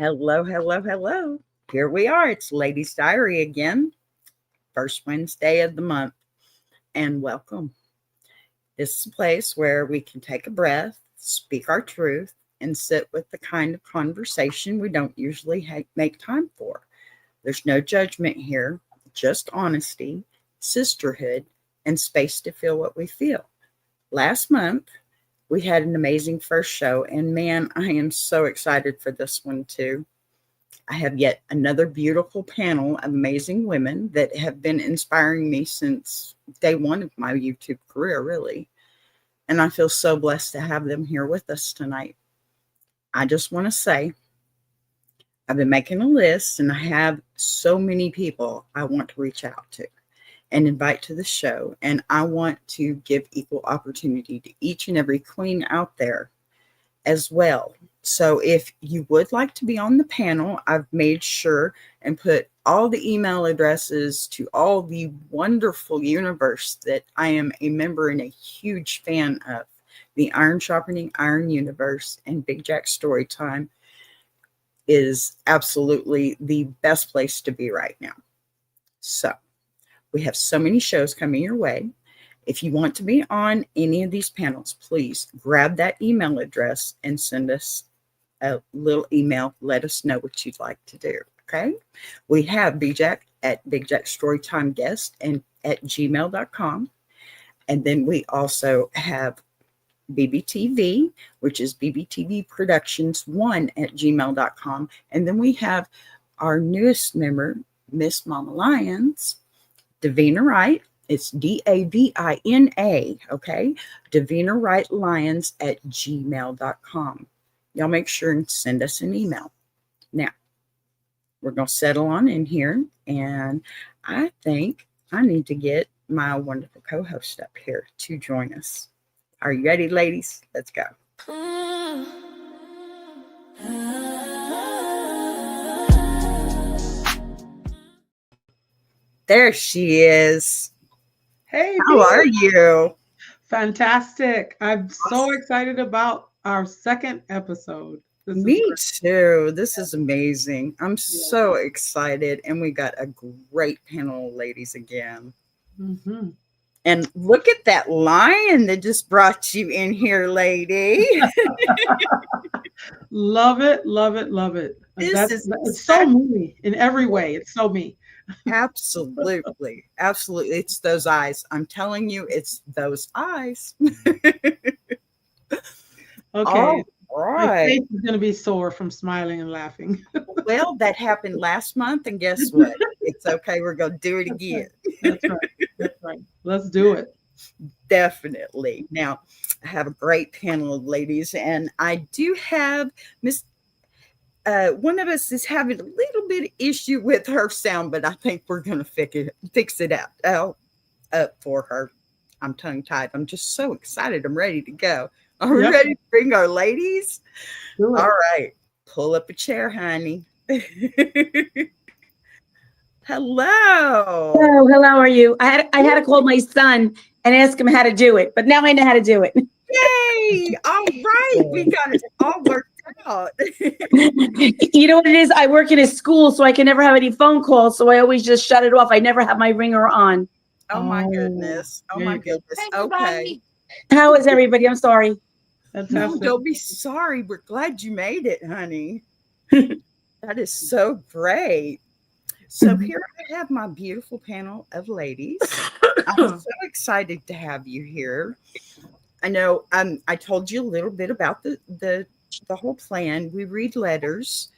Hello, hello, hello. Here we are. It's Ladies Diary again, first Wednesday of the month. And welcome. This is a place where we can take a breath, speak our truth, and sit with the kind of conversation we don't usually make time for. There's no judgment here, just honesty, sisterhood, and space to feel what we feel. Last month, we had an amazing first show, and man, I am so excited for this one too. I have yet another beautiful panel of amazing women that have been inspiring me since day one of my YouTube career, really. And I feel so blessed to have them here with us tonight. I just want to say, I've been making a list and I have so many people I want to reach out to and invite to the show. And I want to give equal opportunity to each and every queen out there as well. So if you would like to be on the panel, I've made sure and put all the email addresses to all the wonderful universe that I am a member and a huge fan of. The Iron Sharpening Iron universe and Big Jack Storytime is absolutely the best place to be right now. So we have so many shows coming your way. If you want to be on any of these panels, please grab that email address and send us a little email. Let us know what you'd like to do. Okay. We have BJack at Big Jack Storytime Guest and at gmail.com. And then we also have BBTV, which is BBTV Productions 1 at gmail.com. And then we have our newest member, Miss Mama Lions, Davina Wright. It's Davina, okay? Davina Wright Lions at gmail.com. Y'all make sure and send us an email. Now, we're going to settle on in here, and I think I need to get my wonderful co-host up here to join us. Are you ready, ladies? Let's go. There she is. Hey, how are you? Fantastic. I'm so excited about our second episode. Me too. This is amazing. I'm so excited. And we got a great panel of ladies again. Mm-hmm. And look at that lion that just brought you in here, lady. Love it, love it, love it. It's so me in every way. It's so me. Absolutely. Absolutely. It's those eyes. I'm telling you, it's those eyes. Okay. All right. My face is going to be sore from smiling and laughing. Well, that happened last month. And guess what? It's okay. We're going to do it again. That's right. That's right. Let's do it. Definitely. Now, I have a great panel of ladies, and I do have Miss one of us is having a little bit of issue with her sound, but I think we're going to fix it out for her. I'm tongue tied. I'm just so excited. I'm ready to go. Are we ready to bring our ladies? All right. Pull up a chair, honey. Hello. Oh, hello. How are you? I had to call my son and ask him how to do it, but now I know how to do it. Yay! All right. We got it all worked out. You know what it is? I work in a school, so I can never have any phone calls. So I always just shut it off. I never have my ringer on. Oh my goodness. Oh my goodness. Okay. How is everybody? I'm sorry. No, don't be sorry. We're glad you made it, honey. That is so great. So here I have my beautiful panel of ladies. I'm so excited to have you here. I know I told you a little bit about the whole plan. We read letters.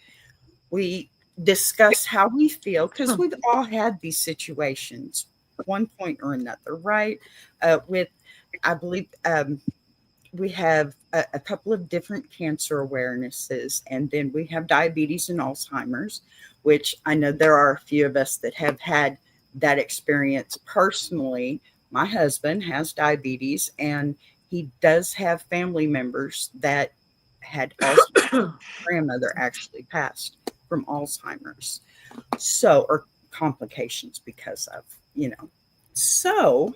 We discuss how we feel because we've all had these situations, one point or another, right? I believe we have a couple of different cancer awarenesses, and then we have diabetes and Alzheimer's, which I know there are a few of us that have had that experience personally. My husband has diabetes, and he does have family members that had Alzheimer's. Grandmother actually passed from Alzheimer's, or complications because of, So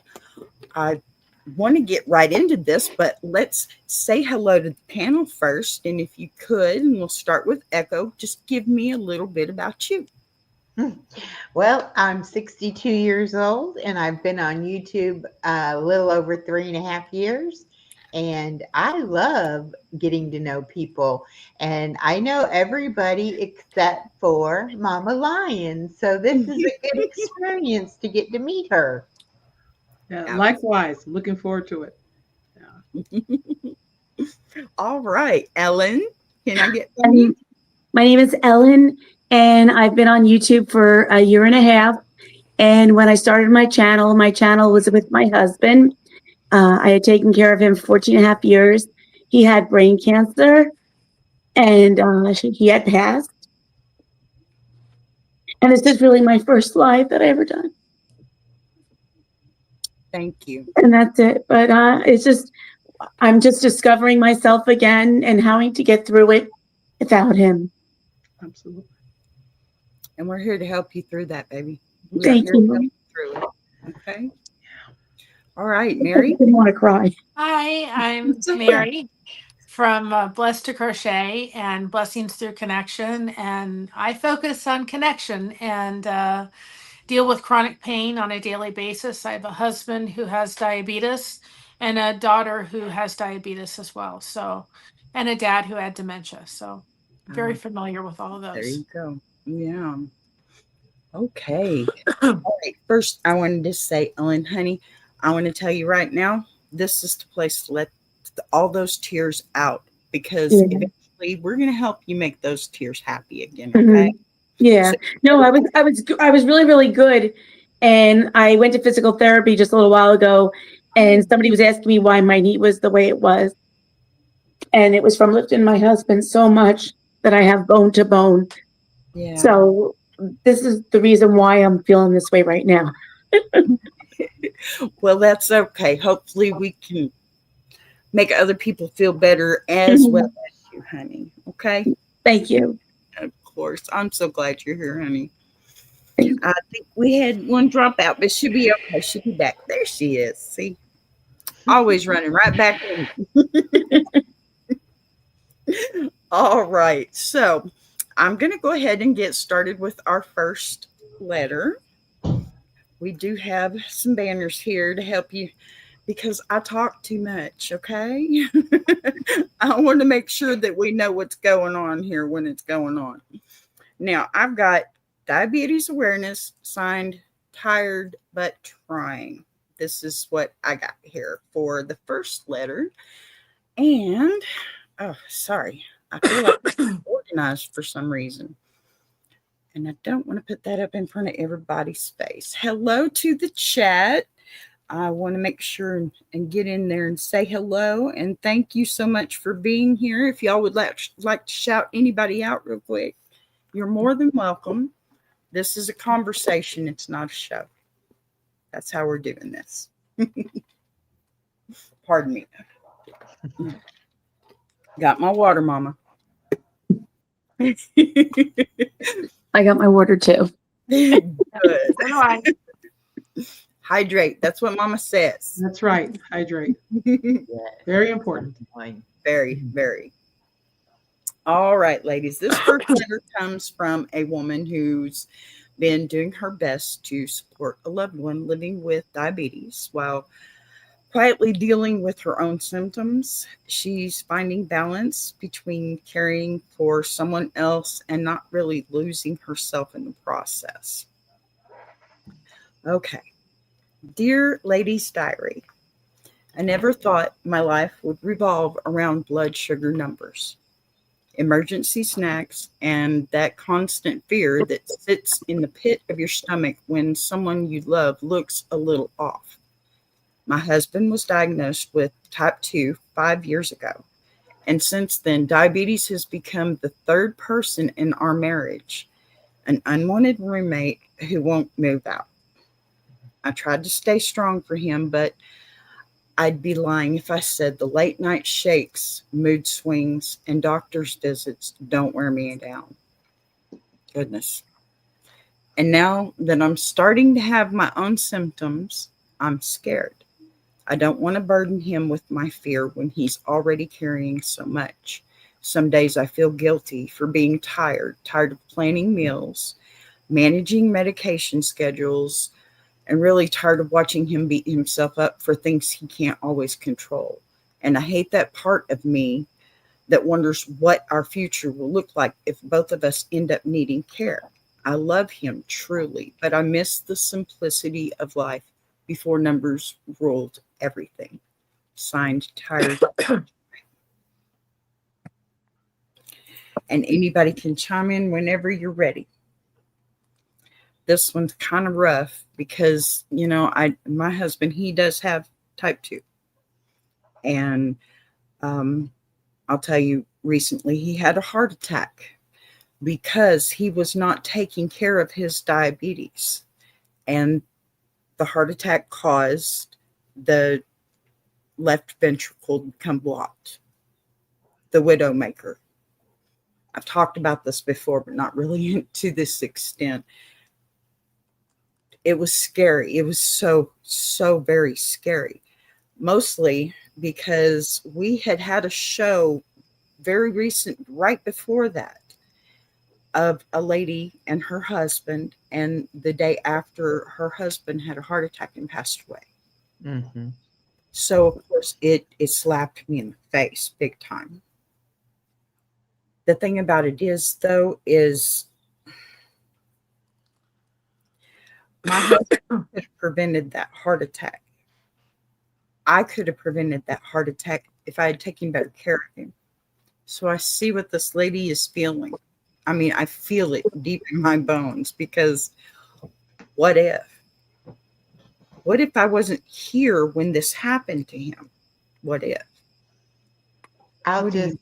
I want to get right into this, but let's say hello to the panel first. And if you could, and we'll start with Echo, just give me a little bit about you. Well, I'm 62 years old and I've been on YouTube a little over 3.5 years. And I love getting to know people. And I know everybody except for Mama Lion. So this is a good experience to get to meet her. Yeah, likewise. Looking forward to it. Yeah. All right, Ellen, can I get My name is Ellen, and I've been on YouTube for a year and a half. And when I started my channel was with my husband. I had taken care of him for 14 and a half years. He had brain cancer, and he had passed. And this is really my first live that I ever done. Thank you. And that's it. But I'm just discovering myself again and having to get through it without him. Absolutely. And we're here to help you through that, baby. Thank you. Through it. Okay. All right, Mary. I didn't want to cry. Hi, I'm Mary from Blessed to Crochet and Blessings Through Connection. And I focus on connection and deal with chronic pain on a daily basis. I have a husband who has diabetes and a daughter who has diabetes as well. So, and a dad who had dementia. So, very familiar with all of those. There you go. Yeah. Okay. All right. First, I wanted to say, Ellen, honey, I want to tell you right now, this is the place to let all those tears out, because eventually we're going to help you make those tears happy again. Okay. Mm-hmm. Yeah. No, I was really, really good. And I went to physical therapy just a little while ago, and somebody was asking me why my knee was the way it was. And it was from lifting my husband so much that I have bone to bone. Yeah. So this is the reason why I'm feeling this way right now. Well, that's okay. Hopefully we can make other people feel better as well as you, honey. Okay. Thank you. Of course. I'm so glad you're here, honey. I think we had one drop out, but she'll be okay. She'll be back. There she is. See? Always running right back in. All right. So I'm going to go ahead and get started with our first letter. We do have some banners here to help you because I talk too much, okay? I want to make sure that we know what's going on here when it's going on. Now, I've got diabetes awareness, signed, tired, but trying. This is what I got here for the first letter. And, oh, sorry. I feel like I'm organized for some reason. And I don't want to put that up in front of everybody's face. Hello to the chat. I want to make sure and get in there and say hello. And thank you so much for being here. If y'all would like to shout anybody out real quick, you're more than welcome. This is a conversation. It's not a show. That's how we're doing this. Pardon me. Got my water, Mama. I got my water too. Good. Anyway, Hydrate. That's what Mama says. That's right. Hydrate. Very important. Very, very. All right, ladies. This first letter comes from a woman who's been doing her best to support a loved one living with diabetes while quietly dealing with her own symptoms. She's finding balance between caring for someone else and not really losing herself in the process. Okay. Dear Lady's Diary, I never thought my life would revolve around blood sugar numbers, emergency snacks, and that constant fear that sits in the pit of your stomach when someone you love looks a little off. My husband was diagnosed with type 2 5 years ago, and since then, diabetes has become the third person in our marriage, an unwanted roommate who won't move out. I tried to stay strong for him, but I'd be lying if I said the late night shakes, mood swings, and doctor's visits don't wear me down. Goodness. And now that I'm starting to have my own symptoms, I'm scared. I don't want to burden him with my fear when he's already carrying so much. Some days I feel guilty for being tired of planning meals, managing medication schedules, and really tired of watching him beat himself up for things he can't always control. And I hate that part of me that wonders what our future will look like if both of us end up needing care. I love him truly, but I miss the simplicity of life before numbers ruled everything. Signed, Tired. And anybody can chime in whenever you're ready. This one's kind of rough because, my husband, he does have type 2. And I'll tell you, recently he had a heart attack because he was not taking care of his diabetes. And the heart attack caused the left ventricle to become blocked, the widowmaker. I've talked about this before, but not really to this extent. It was scary. It was so, so very scary. Mostly because we had a show very recent, right before that, of a lady and her husband, and the day after her husband had a heart attack and passed away. Mm-hmm. So of course it slapped me in the face big time. The thing about it is, though, is my husband could have prevented that heart attack. I could have prevented that heart attack if I had taken better care of him. So I see what this lady is feeling. I mean, I feel it deep in my bones, because what if? What if I wasn't here when this happened to him? What if? I'll What do just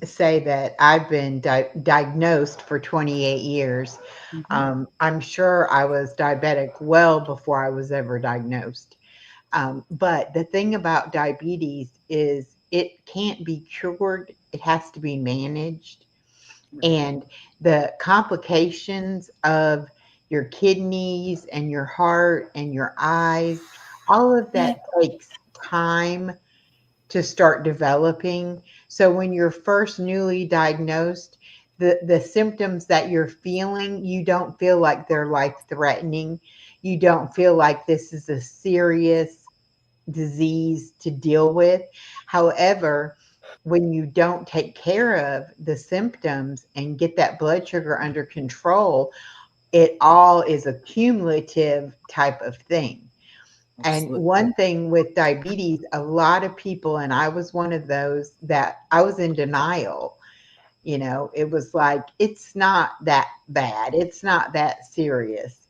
say that I've been diagnosed for 28 years. I'm sure I was diabetic well before I was ever diagnosed. But the thing about diabetes is it can't be cured. It has to be managed. And the complications of your kidneys and your heart and your eyes, all of that takes time to start developing. So when you're first newly diagnosed, the symptoms that you're feeling, you don't feel like they're life threatening. You don't feel like this is a serious disease to deal with. However, when you don't take care of the symptoms and get that blood sugar under control, it all is a cumulative type of thing. And one thing with diabetes, a lot of people, and I was one of those, that I was in denial. It was like, it's not that bad. It's not that serious,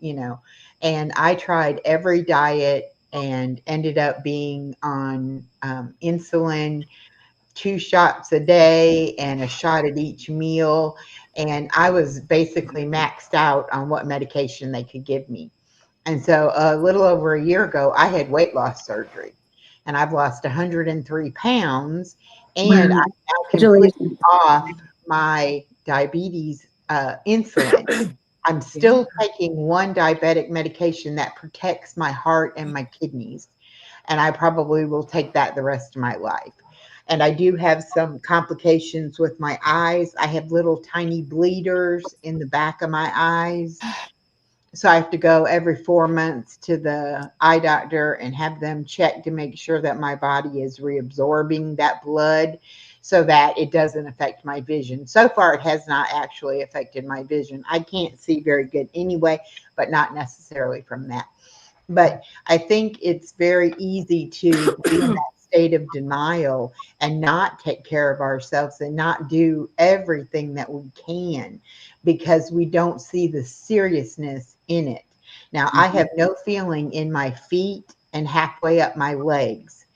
And I tried every diet and ended up being on insulin, 2 shots a day and a shot at each meal. And I was basically maxed out on what medication they could give me. And so a little over a year ago, I had weight loss surgery, and I've lost 103 pounds, and Wow. I'm now completely Congratulations. off my diabetes insulin. I'm still taking one diabetic medication that protects my heart and my kidneys, and I probably will take that the rest of my life. And I do have some complications with my eyes. I have little tiny bleeders in the back of my eyes. So I have to go every 4 months to the eye doctor and have them check to make sure that my body is reabsorbing that blood so that it doesn't affect my vision. So far, it has not actually affected my vision. I can't see very good anyway, but not necessarily from that. But I think it's very easy to be in that state of denial and not take care of ourselves and not do everything that we can because we don't see the seriousness in it. Now, I have no feeling in my feet and halfway up my legs.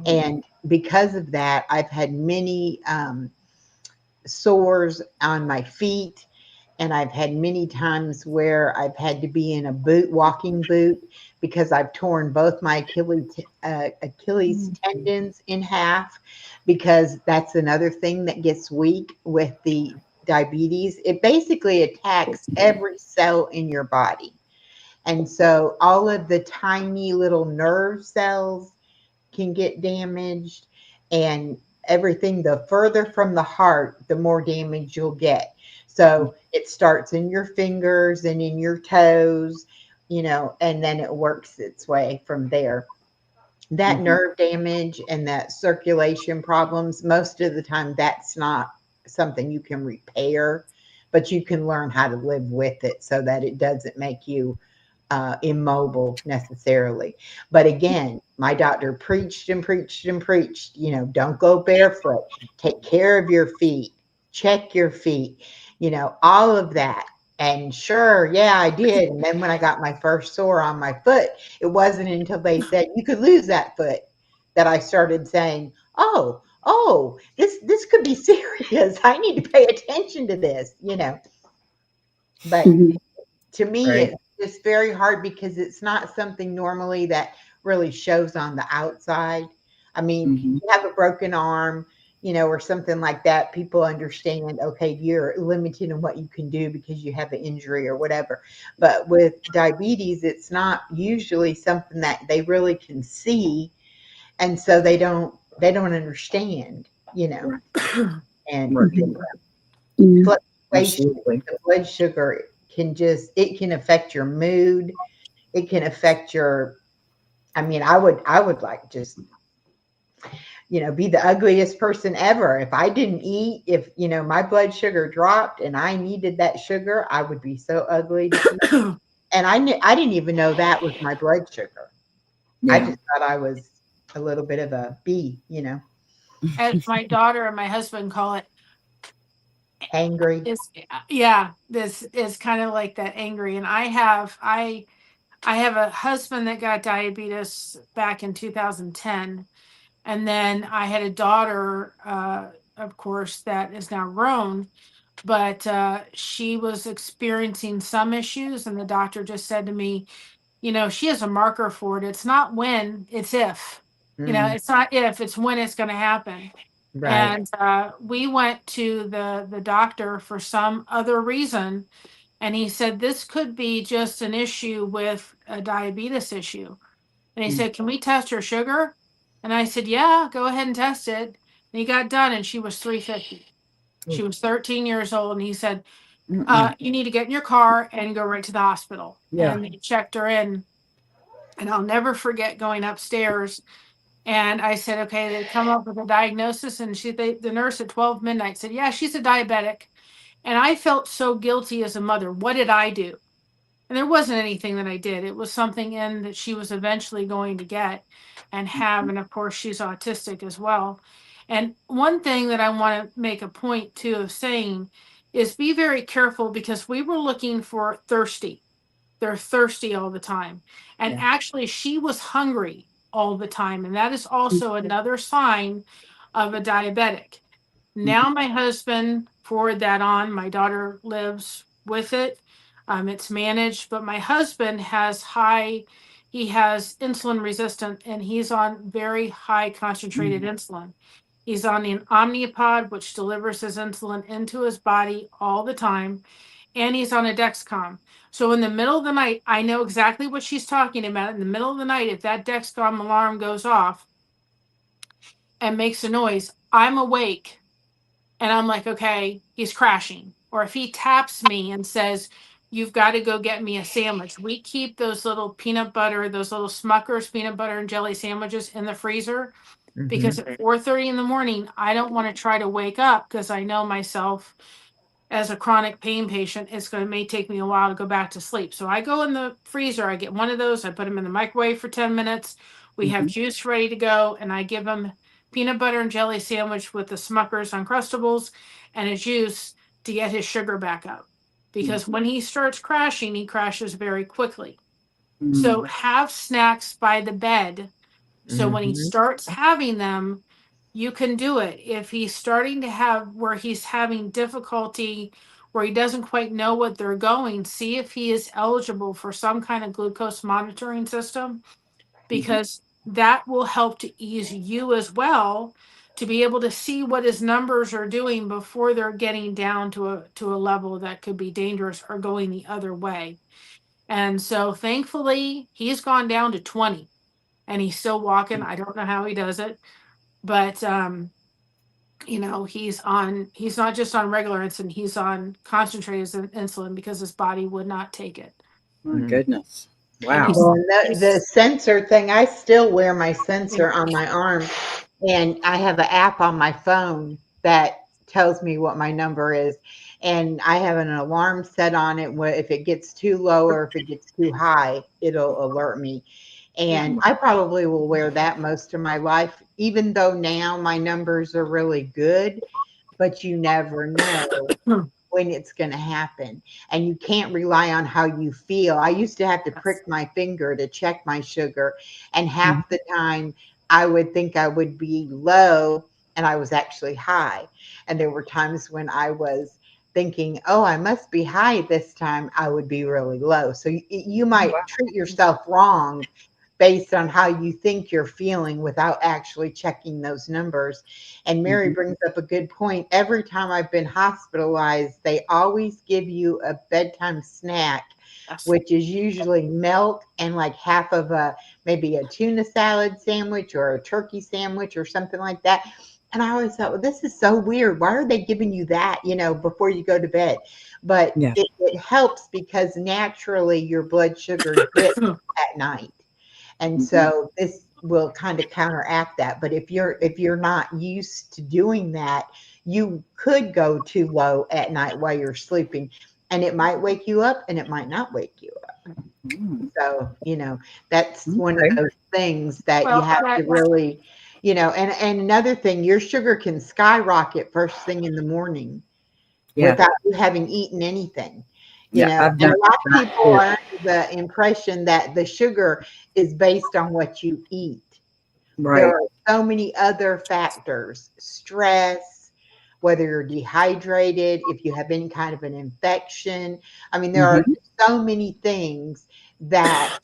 And because of that, I've had many sores on my feet. And I've had many times where I've had to be in a boot, walking boot, because I've torn both my Achilles tendons in half, because that's another thing that gets weak with the diabetes. It basically attacks every cell in your body. And so all of the tiny little nerve cells can get damaged, and everything, the further from the heart, the more damage you'll get. So it starts in your fingers and in your toes, and then it works its way from there. That nerve damage and that circulation problems, most of the time, that's not something you can repair, but you can learn how to live with it so that it doesn't make you immobile necessarily. But again, my doctor preached and preached and preached, don't go barefoot, take care of your feet, check your feet, all of that. And sure, yeah, I did. And then when I got my first sore on my foot, it wasn't until they said you could lose that foot that I started saying, oh, this could be serious. I need to pay attention to this, But to me, Right. it's very hard because it's not something normally that really shows on the outside. I mean, you have a broken arm, or something like that. People understand, okay, you're limited in what you can do because you have an injury or whatever. But with diabetes, it's not usually something that they really can see. And so they don't understand, and Yeah. fluctuation Absolutely. of blood sugar it can affect your mood. It can affect I mean, I would like just, be the ugliest person ever. If I didn't eat, if, my blood sugar dropped and I needed that sugar, I would be so ugly to people. And I didn't even know that was my blood sugar. I Yeah. just thought I was a little bit of a bee, As my daughter and my husband call it, angry. this is kind of like that angry. And I have a husband that got diabetes back in 2010. And then I had a daughter, of course, that is now grown, but she was experiencing some issues. And the doctor just said to me, she has a marker for it. It's not when, it's if. It's not if, it's when it's going to happen. Right. And we went to the doctor for some other reason. And he said, this could be just an issue with a diabetes issue. And he said, can we test her sugar? And I said, yeah, go ahead and test it. And he got done and she was 350. She was 13 years old. And he said, you need to get in your car and go right to the hospital. Yeah. And they checked her in. And I'll never forget going upstairs. And I said, okay, they come up with a diagnosis. And the nurse at 12 midnight said, yeah, she's a diabetic. And I felt so guilty as a mother. What did I do? And there wasn't anything that I did. It was something in that she was eventually going to get and have. And of course, she's autistic as well. And one thing that I want to make a point too of saying is be very careful, because we were looking for thirsty. They're thirsty all the time. And actually, she was hungry all the time. And that is also another sign of a diabetic. Now my husband forwarded that on. My daughter lives with it. It's managed, but my husband he has insulin resistant, and he's on very high concentrated insulin. He's on an Omnipod, which delivers his insulin into his body all the time, and he's on a Dexcom. So in the middle of the night, I know exactly what she's talking about. In the middle of the night, if that Dexcom alarm goes off and makes a noise, I'm awake. And I'm like, okay, he's crashing. Or if he taps me and says, you've got to go get me a sandwich. We keep those little those little Smucker's peanut butter and jelly sandwiches in the freezer, because at 4:30 in the morning, I don't want to try to wake up, because I know myself as a chronic pain patient, may take me a while to go back to sleep. So I go in the freezer, I get one of those, I put them in the microwave for 10 minutes. We have juice ready to go, and I give him peanut butter and jelly sandwich with the Smucker's Uncrustables and a juice to get his sugar back up. Because when he starts crashing, he crashes very quickly. So have snacks by the bed. So when he starts having them, you can do it. If he's starting to have where he's having difficulty, where he doesn't quite know what they're going, see if he is eligible for some kind of glucose monitoring system, because that will help to ease you as well, to be able to see what his numbers are doing before they're getting down to a level that could be dangerous or going the other way. And so thankfully he's gone down to 20. and he's still walking. I don't know how he does it, but he's not just on regular insulin, he's on concentrated insulin because his body would not take it. My goodness. Wow. Well, the sensor thing, I still wear my sensor on my arm, and I have an app on my phone that tells me what my number is. And I have an alarm set on it where if it gets too low or if it gets too high, it'll alert me. And I probably will wear that most of my life, even though now my numbers are really good, but you never know when it's going to happen. And you can't rely on how you feel. I used to have to prick my finger to check my sugar. And half the time I would think I would be low and I was actually high. And there were times when I was thinking, oh, I must be high this time. I would be really low. So you might treat yourself wrong based on how you think you're feeling without actually checking those numbers. And Mary brings up a good point. Every time I've been hospitalized, they always give you a bedtime snack, which is usually milk and like half of maybe a tuna salad sandwich or a turkey sandwich or something like that. And I always thought, well, this is so weird. Why are they giving you that, before you go to bed? But it helps because naturally your blood sugar dips at night. And so this will kind of counteract that. But if you're not used to doing that, you could go too low at night while you're sleeping, and it might wake you up and it might not wake you up. So, that's one of those things that you have to really, and another thing, your sugar can skyrocket first thing in the morning without you having eaten anything. And a lot of people are under the impression that the sugar is based on what you eat. Right. There are so many other factors, stress, whether you're dehydrated, if you have any kind of an infection. I mean, there are so many things that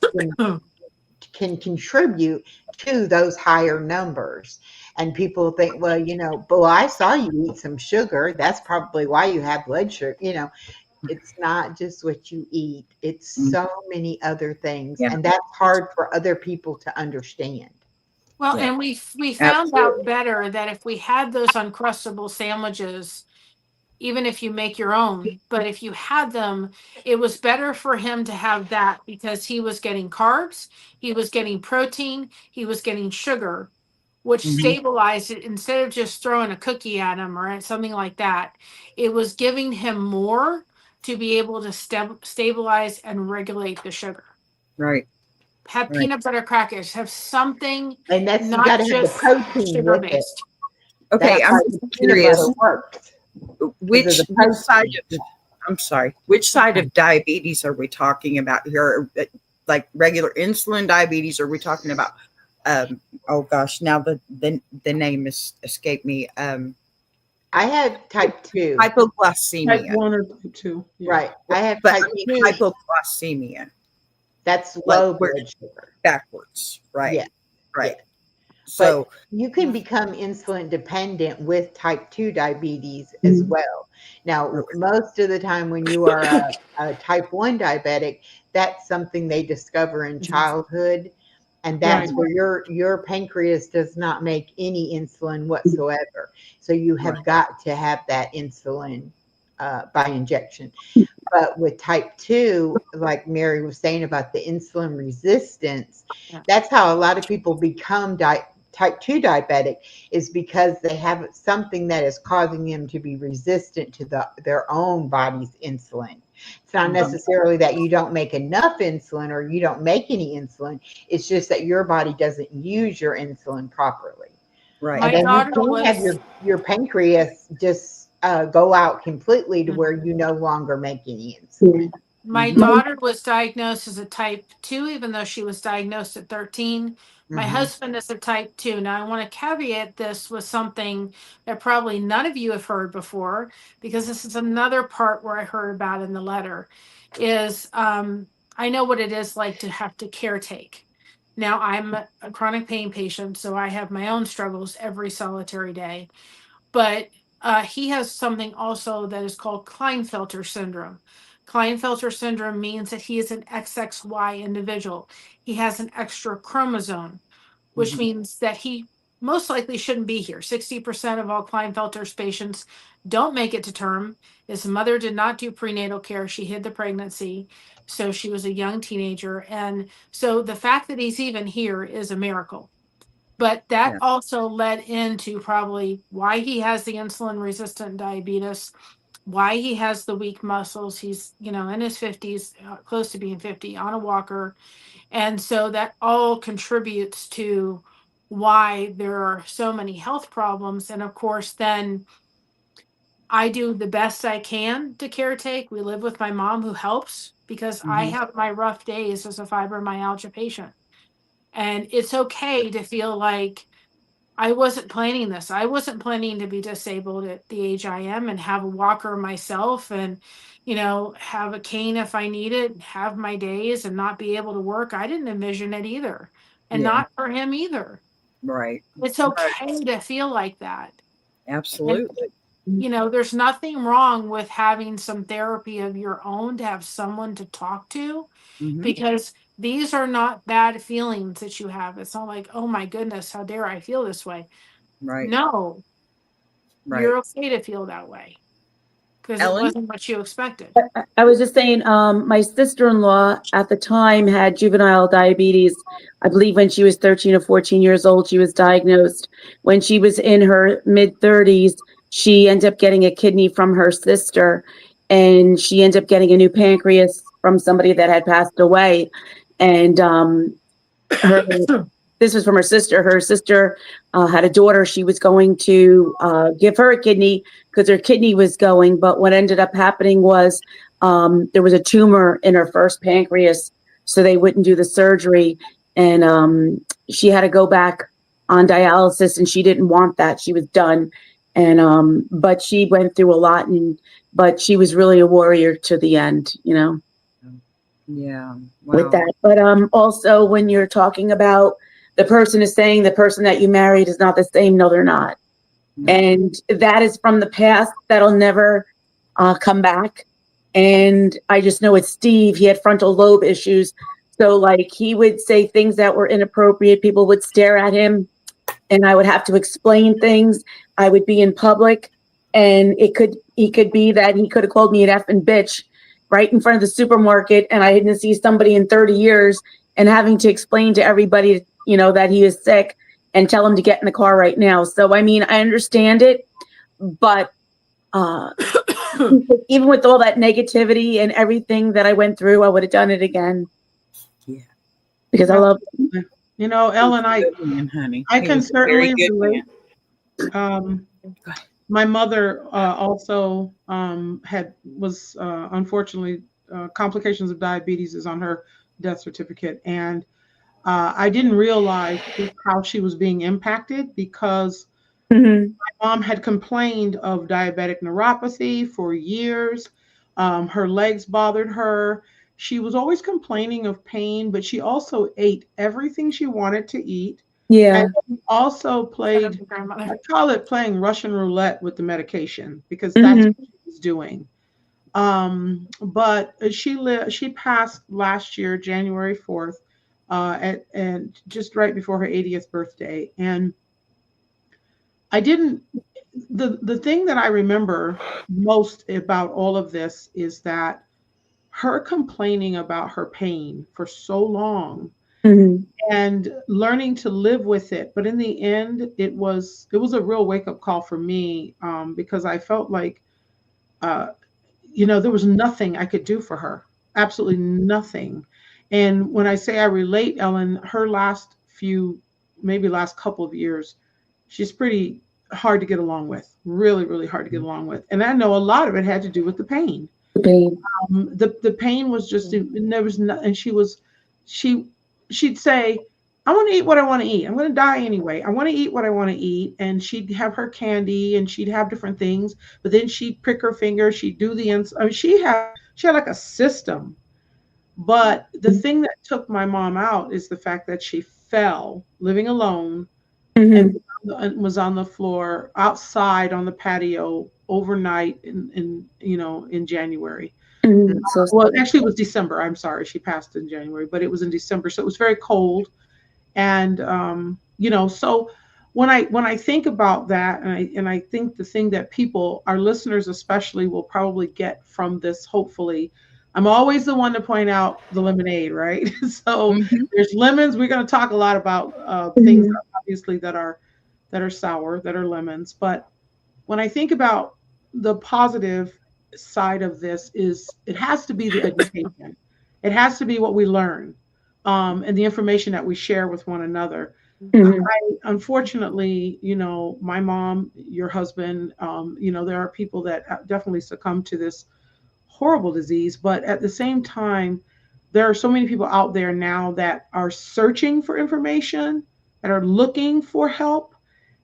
can contribute to those higher numbers. And people think, well, I saw you eat some sugar. That's probably why you have blood sugar. It's not just what you eat. It's so many other things. And that's hard for other people to understand. Well, and we found out better that if we had those Uncrustable sandwiches, even if you make your own, but if you had them, it was better for him to have that because he was getting carbs, he was getting protein, he was getting sugar, which stabilized it instead of just throwing a cookie at him or something like that. It was giving him more to be able to stabilize and regulate the sugar. Right. Have peanut butter crackers, have something, and that's not you got to have the just protein sugar with based. it. Okay, That's I'm how the peanut curious. butter works. Which side of which side of diabetes are we talking about here? Like regular insulin diabetes, or are we talking about oh gosh, now the name is escaped me. I have type 2. Hypoglycemia. Type 1 or type 2. Yeah. Right. I have but type 2. Hypoglycemia. That's low blood sugar. Backwards. Right. Yeah. Right. Yeah. So but you can become insulin dependent with type 2 diabetes as well. Now, most of the time when you are a type 1 diabetic, that's something they discover in childhood. And that's where your pancreas does not make any insulin whatsoever. So you have got to have that insulin by injection. But with type 2, like Mary was saying about the insulin resistance, that's how a lot of people become type 2 diabetic, is because they have something that is causing them to be resistant to their own body's insulin. It's not necessarily that you don't make enough insulin or you don't make any insulin. It's just that your body doesn't use your insulin properly. Right. And then you can have your pancreas just go out completely to where you no longer make any insulin. My daughter was diagnosed as a type 2, even though she was diagnosed at 13. My husband is a type 2. Now, I want to caveat this with something that probably none of you have heard before, because this is another part where I heard about in the letter, is I know what it is like to have to caretake. Now, I'm a chronic pain patient, so I have my own struggles every solitary day. But he has something also that is called Klinefelter syndrome. Klinefelter syndrome means that he is an XXY individual. He has an extra chromosome, which means that he most likely shouldn't be here. 60% of all Klinefelter's patients don't make it to term. His mother did not do prenatal care. She hid the pregnancy. So she was a young teenager. And so the fact that he's even here is a miracle. But that Yeah. also led into probably why he has the insulin resistant diabetes, why he has the weak muscles. He's, in his 50s, close to being 50, on a walker. And so that all contributes to why there are so many health problems. And of course, then I do the best I can to caretake. We live with my mom who helps because I have my rough days as a fibromyalgia patient. And it's okay to feel like I wasn't planning this. I wasn't planning to be disabled at the age I am and have a walker myself and, have a cane if I need it, have my days and not be able to work. I didn't envision it either. And Yeah. not for him either. Right. It's okay to feel like that. Absolutely. And, there's nothing wrong with having some therapy of your own to have someone to talk to because these are not bad feelings that you have. It's not like, oh my goodness, how dare I feel this way? Right. No, Right. you're okay to feel that way because it Ellen? wasn't what you expected. I was just saying, my sister-in-law at the time had juvenile diabetes. I believe when she was 13 or 14 years old, she was diagnosed. When she was in her mid-30s, she ended up getting a kidney from her sister, and she ended up getting a new pancreas from somebody that had passed away. And this was from her sister. Her sister had a daughter. She was going to give her a kidney because her kidney was going. But what ended up happening was there was a tumor in her first pancreas, so they wouldn't do the surgery. And she had to go back on dialysis, and she didn't want that. She was done. And but she went through a lot, but she was really a warrior to the end, Yeah. Wow. with that. But also when you're talking about the person is saying the person that you married is not the same. No, they're not. No. And that is from the past. That'll never come back. And I just know with Steve, he had frontal lobe issues. So like he would say things that were inappropriate. People would stare at him and I would have to explain things. I would be in public and he could be that he could have called me an effing bitch right in front of the supermarket. And I didn't see somebody in 30 years and having to explain to everybody, that he is sick and tell him to get in the car right now. So, I mean, I understand it, but even with all that negativity and everything that I went through, I would have done it again. Yeah. Because I love him. Ellen, honey. I can certainly relate. My mother also was unfortunately complications of diabetes is on her death certificate, and I didn't realize how she was being impacted because my mom had complained of diabetic neuropathy for years. Her legs bothered her. She was always complaining of pain, but she also ate everything she wanted to eat. Yeah. And also played, grandmother. I call it playing Russian roulette with the medication because that's what she was doing. But she passed last year, January 4th, and just right before her 80th birthday. And the thing that I remember most about all of this is that her complaining about her pain for so long and learning to live with it. But in the end, it was a real wake-up call for me because I felt like, there was nothing I could do for her, absolutely nothing. And when I say I relate, Ellen, her maybe last couple of years, she's pretty hard to get along with, really, really hard to get along with. And I know a lot of it had to do with the pain. The pain was just, there was no, and she'd say, I want to eat what I want to eat. I'm going to die anyway. I want to eat what I want to eat. And she'd have her candy and she'd have different things, but then she'd prick her finger. She'd do she had like a system. But the thing that took my mom out is the fact that she fell living alone and was on the floor outside on the patio overnight in January. Well, actually it was December. I'm sorry. She passed in January, but it was in December. So it was very cold. And so when I think about that, and I think the thing that people, our listeners especially, will probably get from this, hopefully, I'm always the one to point out the lemonade, right? So Mhm. there's lemons. We're going to talk a lot about things Mhm. obviously that are sour, that are lemons. But when I think about the positive side of this, is it has to be the education. It has to be what we learn, and the information that we share with one another. Mhm. Unfortunately, my mom, your husband, there are people that definitely succumb to this horrible disease. But at the same time, there are so many people out there now that are searching for information, that are looking for help.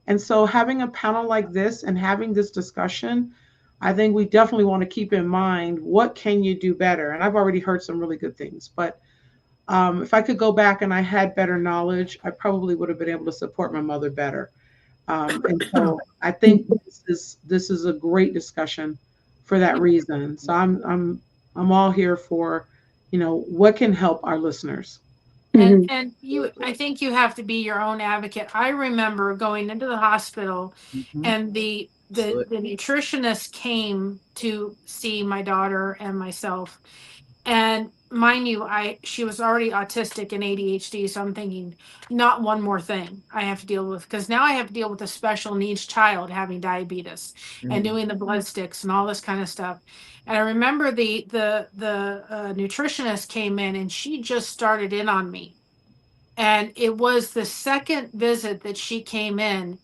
And so having a panel like this and having this discussion, I think we definitely want to keep in mind, what can you do better? And I've already heard some really good things, but if I could go back and I had better knowledge, I probably would have been able to support my mother better. And so I think this is a great discussion for that reason. So I'm all here for, what can help our listeners. Mhm. And I think you have to be your own advocate. I remember going into the hospital, Mhm. and the nutritionist came to see my daughter and myself. And mind you, she was already autistic and ADHD, so I'm thinking, not one more thing I have to deal with, because now I have to deal with a special needs child having diabetes and doing the blood sticks and all this kind of stuff. And I remember the nutritionist came in, and she just started in on me. And it was the second visit that she came in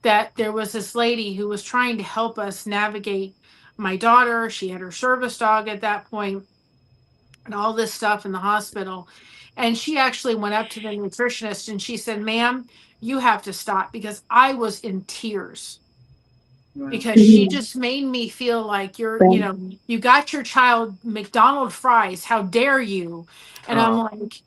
that there was this lady who was trying to help us navigate my daughter. She had her service dog at that point and all this stuff in the hospital. And she actually went up to the nutritionist and she said, "Ma'am, you have to stop," because I was in tears, Wow. because she just made me feel like, you got your child McDonald's fries. How dare you? And I'm Oh, like,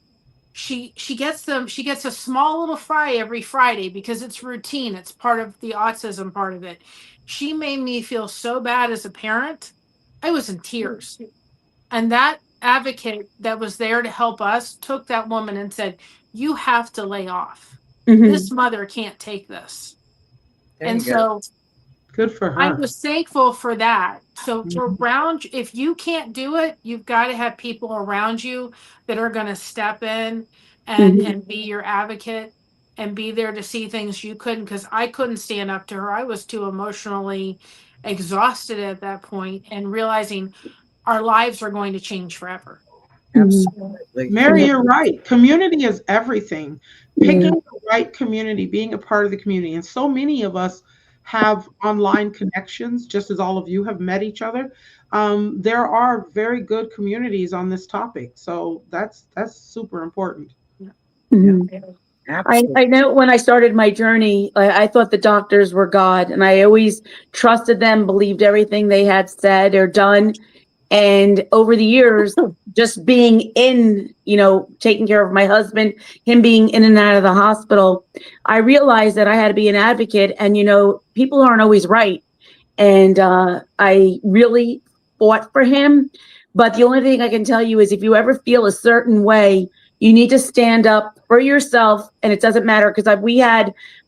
she gets a small little fry every Friday because it's routine. It's part of the autism part of it. She made me feel so bad as a parent. I was in tears. And that advocate that was there to help us took that woman and said, "You have to lay off. Mhm. This mother can't take this." there And you go. so Good for I her. was thankful for that. So Mhm. if you can't do it, you've got to have people around you that are going to step in and Mhm. and be your advocate and be there to see things you couldn't, because I couldn't stand up to her. I was too emotionally exhausted at that point, and realizing our lives are going to change forever. Mhm. Absolutely. Mary, you're right. Community is everything. Yeah. Picking the right community, being a part of the community. And so many of us have online connections, just as all of you have met each other. There are very good communities on this topic. So that's super important. Yeah, Mhm. absolutely. I know when I started my journey, I thought the doctors were God, and I always trusted them, believed everything they had said or done. And over the years, just being in, taking care of my husband, him being in and out of the hospital, I realized that I had to be an advocate. And, people aren't always right. And I really fought for him. But the only thing I can tell you is, if you ever feel a certain way, you need to stand up for yourself. And it doesn't matter, because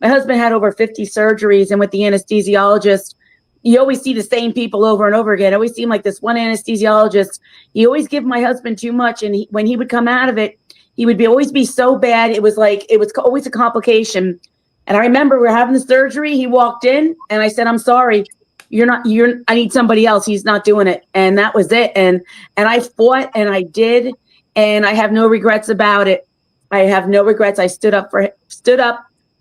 my husband had over 50 surgeries, and with the anesthesiologist, you always see the same people over and over again. It always seemed like this one anesthesiologist. He always give my husband too much, and when he would come out of it, he would always be so bad. It was always a complication. And I remember we were having the surgery. He walked in, and I said, "I'm sorry. I need somebody else. He's not doing it." And that was it. And I fought, and I did, and I have no regrets about it. I have no regrets. I stood up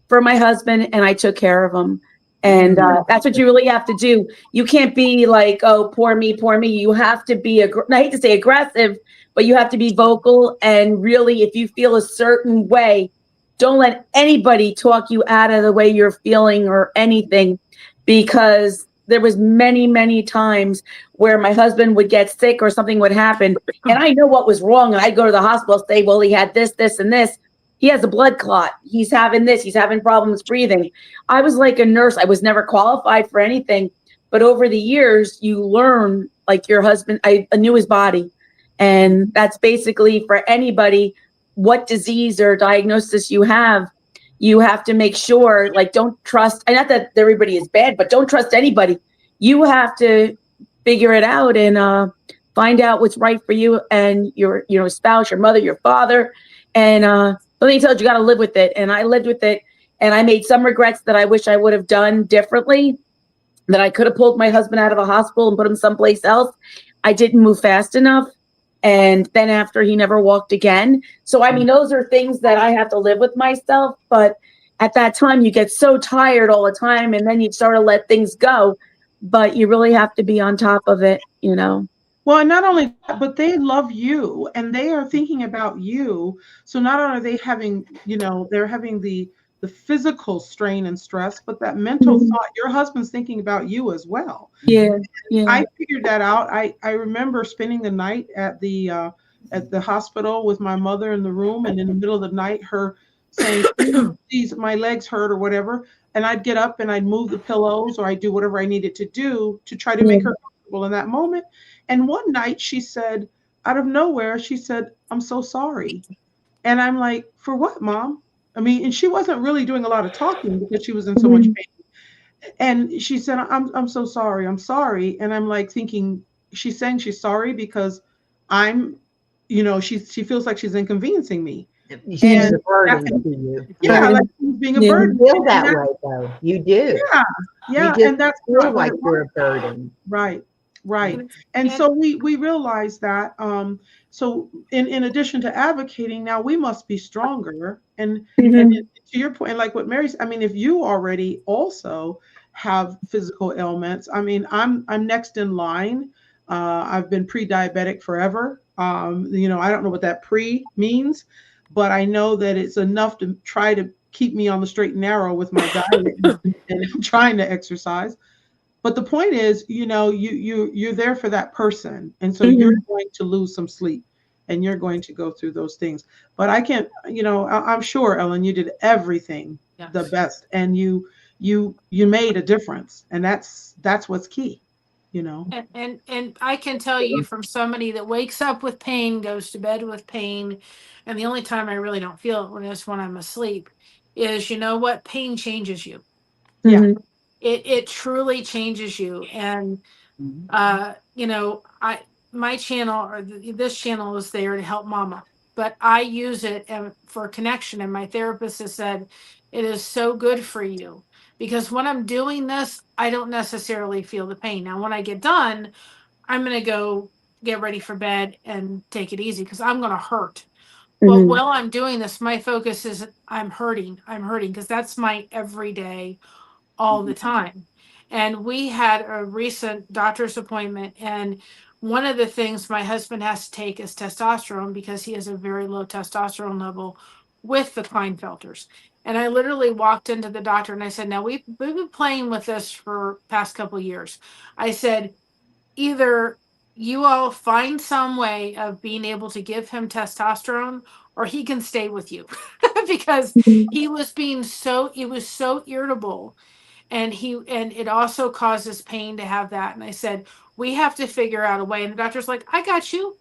for my husband, and I took care of him. And that's what you really have to do. You can't be like, "Oh, poor me, poor me." You have to be, I hate to say aggressive, but you have to be vocal. And really, if you feel a certain way, don't let anybody talk you out of the way you're feeling or anything, because there was many, many times where my husband would get sick or something would happen, and I know what was wrong, and I'd go to the hospital, say, "Well, he had this, this, and this. He has a blood clot. He's having this. He's having problems breathing." I was like a nurse. I was never qualified for anything. But over the years, you learn, like your husband, I knew his body. And that's basically for anybody. what disease or diagnosis you have to make sure, like, don't trust, and not that everybody is bad, but don't trust anybody. You have to figure it out and find out what's right for you and your, spouse, your mother, your father. And let me tell you, you got to live with it. And I lived with it, and I made some regrets that I wish I would have done differently, that I could have pulled my husband out of a hospital and put him someplace else. I didn't move fast enough. And then after, he never walked again. So, I mean, those are things that I have to live with myself. But at that time, you get so tired all the time, and then you sort of let things go. But you really have to be on top of it, Well, and not only that, but they love you and they are thinking about you. So not only are they having, they're having the physical strain and stress, but that mental Mhm. thought, your husband's thinking about you as well. Yeah. Yeah. I figured that out. I remember spending the night at the hospital with my mother in the room, and in the middle of the night, her saying, "Please, my legs hurt," or whatever. And I'd get up and I'd move the pillows, or I'd do whatever I needed to do to try to make her comfortable in that moment. And one night she said, out of nowhere, she said, "I'm so sorry." And I'm like, "For what, Mom?" I mean, and she wasn't really doing a lot of talking because she was in so much pain. And she said, I'm so sorry. I'm sorry." And I'm like thinking, she's saying she's sorry because I'm, she feels like she's inconveniencing me. She's And a burden to you. yeah, like she's being a Yeah. burden. You feel that way, though. You do. Yeah, You yeah, just and that's feel not what like it you're was. a burden. Right, right. And- And and- so we realized that. So in addition to advocating, now we must be stronger. And Mhm. to your point, and like what Mary said, I mean, if you already also have physical ailments, I mean, I'm next in line. I've been pre-diabetic forever. I don't know what that pre means, but I know that it's enough to try to keep me on the straight and narrow with my diet and trying to exercise. But the point is, you're there for that person, and so you're going to lose some sleep, and you're going to go through those things. But I can't, I'm sure, Ellen, you did everything the best, and you made a difference, and that's what's key. And I can tell you from somebody that wakes up with pain, goes to bed with pain, and the only time I really don't feel it is when I'm asleep, is, you know what? Pain changes you. Yeah. Mhm. It truly changes you. And I my channel, or this channel, is there to help mama, but I use it for connection. And my therapist has said it is so good for you, because when I'm doing this, I don't necessarily feel the pain. Now, when I get done, I'm going to go get ready for bed and take it easy because I'm going to hurt. But Mhm. while I'm doing this, my focus is I'm hurting because that's my everyday, all the time. And we had a recent doctor's appointment, and one of the things my husband has to take is testosterone because he has a very low testosterone level with the Klinefelters. And I literally walked into the doctor and I said, "Now we've been playing with this for past couple of years." I said, "Either you all find some way of being able to give him testosterone, or he can stay with you," because he was it was so irritable, and it also causes pain to have that. And I said, "We have to figure out a way." And the doctor's like, "I got you.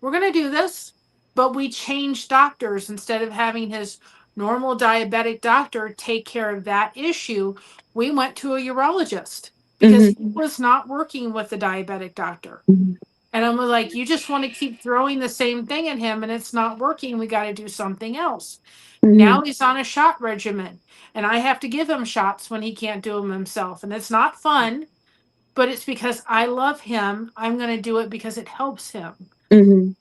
We're going to do this." But we changed doctors. Instead of having his normal diabetic doctor take care of that issue, we went to a urologist because he was not working with the diabetic doctor. Mhm. And I'm like, "You just want to keep throwing the same thing at him and it's not working. We got to do something else." Now he's on a shot regimen, and I have to give him shots when he can't do them himself. And it's not fun, but it's because I love him. I'm going to do it because it helps him. Mhm.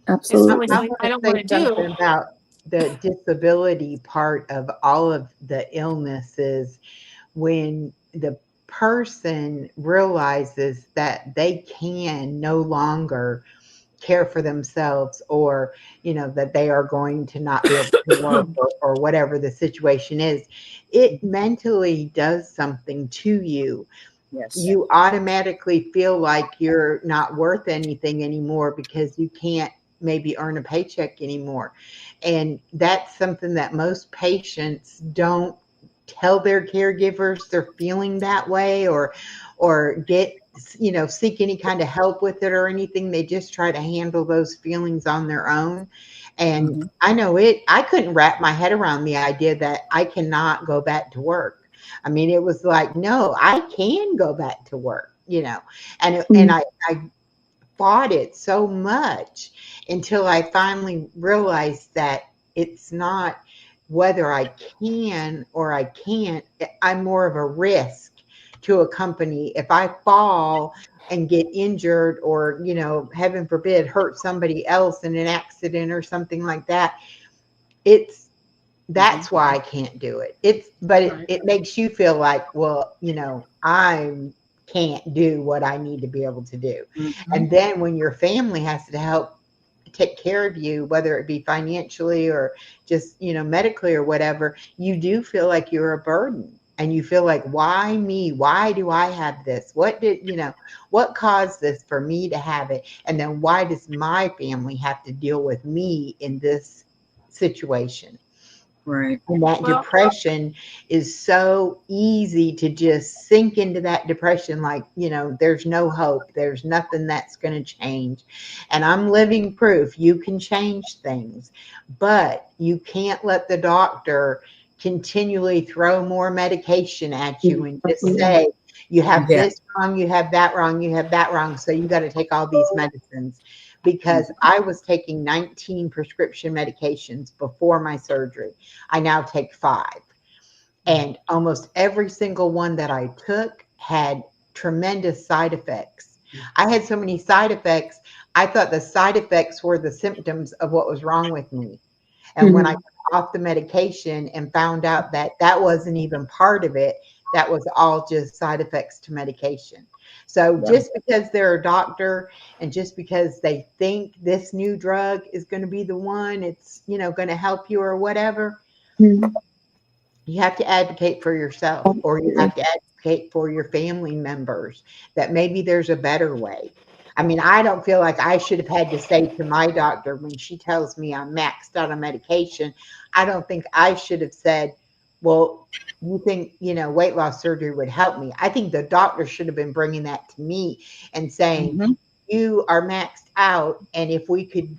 It's I, really Absolutely. I something want I to don't want say to something do. about the disability part of all of the illnesses. When the person realizes that they can no longer care for themselves, or that they are going to not be able to work, or whatever the situation is, it mentally does something to you. Yes. You automatically feel like you're not worth anything anymore because you can't maybe earn a paycheck anymore. And that's something that most patients don't tell their caregivers they're feeling that way, or get seek any kind of help with it or anything. They just try to handle those feelings on their own. And Mhm. I know I couldn't wrap my head around the idea that I cannot go back to work. I mean, it was like, no, I can go back to work, and I fought it so much until I finally realized that it's not whether I can or I can't. I'm more of a risk to a company. If I fall and get injured or, heaven forbid, hurt somebody else in an accident or something like that, that's why I can't do it. It makes you feel like, well, I can't do what I need to be able to do. Mhm. And then when your family has to help take care of you, whether it be financially or just, medically or whatever, you do feel like you're a burden. And you feel like, why me? Why do I have this? What caused this for me to have it? And then why does my family have to deal with me in this situation? Right. And that Well, depression is so easy to just sink into that depression like, there's no hope. There's nothing that's going to change. And I'm living proof you can change things, but you can't let the doctor continually throw more medication at you and just say, you have Yeah. this wrong, you have that wrong, you have that wrong. So you got to take all these medicines. Because I was taking 19 prescription medications before my surgery. I now take 5. And almost every single one that I took had tremendous side effects. I had so many side effects. I thought the side effects were the symptoms of what was wrong with me. And when I got off the medication and found out that that wasn't even part of it, that was all just side effects to medication. So just because they're a doctor and just because they think this new drug is going to be the one, it's, going to help you or whatever, you have to advocate for yourself, or you have to advocate for your family members that maybe there's a better way. I mean, I don't feel like I should have had to say to my doctor when she tells me I'm maxed out on medication, I don't think I should have said, well, you think, weight loss surgery would help me. I think the doctor should have been bringing that to me and saying, Mhm. you are maxed out. And if we could,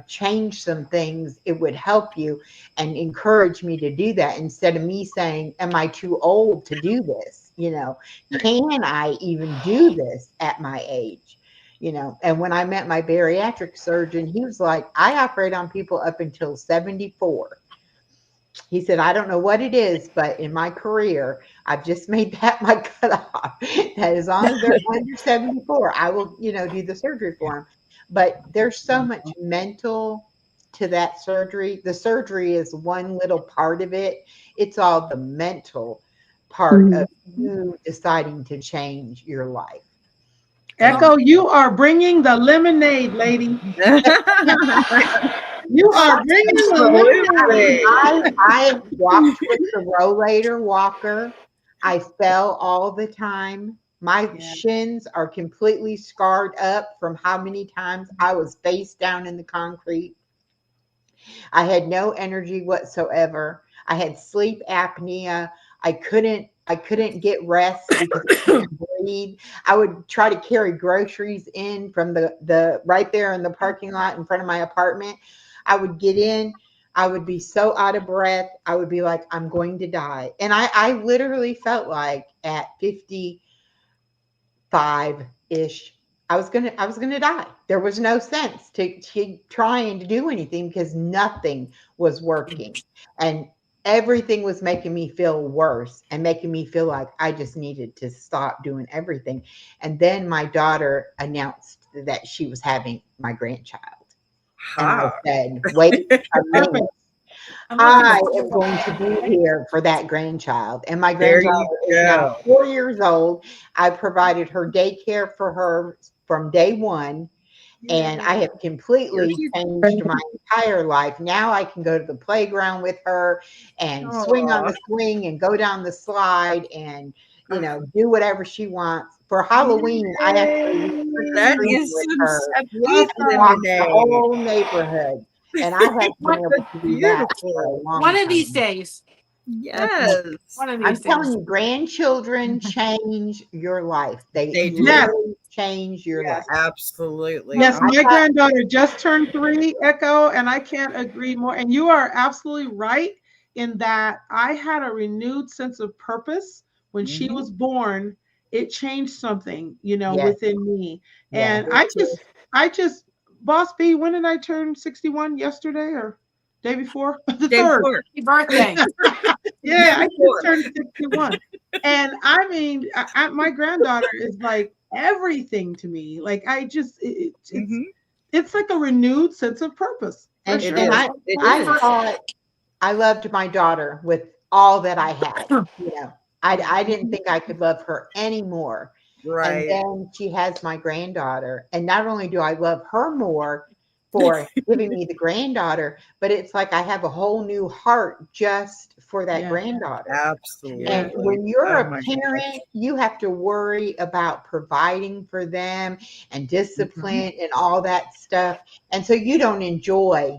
change some things, it would help you, and encourage me to do that instead of me saying, am I too old to do this? Can I even do this at my age? And when I met my bariatric surgeon, he was like, I operate on people up until 74. He said, I don't know what it is, but in my career, I've just made that my cutoff. That as long as they're under 74, I will, do the surgery for them. But there's so much mental to that surgery. The surgery is one little part of it. It's all the mental part of you deciding to change your life. Echo, you are bringing the lemonade, lady. You are bringing the lemonade. Absolutely. I walked with the rollator walker. I fell all the time. My shins are completely scarred up from how many times I was face down in the concrete. I had no energy whatsoever. I had sleep apnea. I couldn't get rest because I couldn't breathe. I would try to carry groceries in from the right there in the parking lot in front of my apartment. I would get in. I would be so out of breath. I would be like, I'm going to die. And I literally felt like at 55-ish, I was gonna die. There was no sense to trying to do anything because nothing was working. And everything was making me feel worse and making me feel like I just needed to stop doing everything. And then my daughter announced that she was having my grandchild. And I Ha. said, wait a minute. I'm I looking am going to be here for that grandchild. And my There grandchild you is now go. 4 years old. I provided her daycare for her from day one. And I have completely changed my entire life. Now I can go to the playground with her and swing on Aw. the swing and go down the slide and, do whatever she wants. For Halloween, I actually went trick or That treating is with some her sweet and walked the lemonade. whole neighborhood. And I haven't been able One to do that for a Beautiful. long one of these time. days. Yes. One of I'm these telling things. you, grandchildren change your life. They They do. literally change your Yes. life. Absolutely. Yes, Oh, my granddaughter just turned 3, Echo, and I can't agree more. And you are absolutely right in that I had a renewed sense of purpose when she mhm. was born. It changed something, Yes. within me. Yes. And I just, Boss B, when did I turn 61? Yesterday or day before? The Day 3rd. before. Happy birthday. Yeah, I Day just before. turned 61. And I mean, my granddaughter is like everything to me. Like I just, Mhm. it's like a renewed sense of purpose for And It sure. is. I It I is. thought I loved my daughter with all that I had. I didn't think I could love her anymore. And Right. then she has my granddaughter. And not only do I love her more for giving me the granddaughter, but it's like I have a whole new heart just for that Yeah. granddaughter. And Absolutely. when you're Oh a my parent, gosh. you have to worry about providing for them and discipline and all that stuff. And so you don't enjoy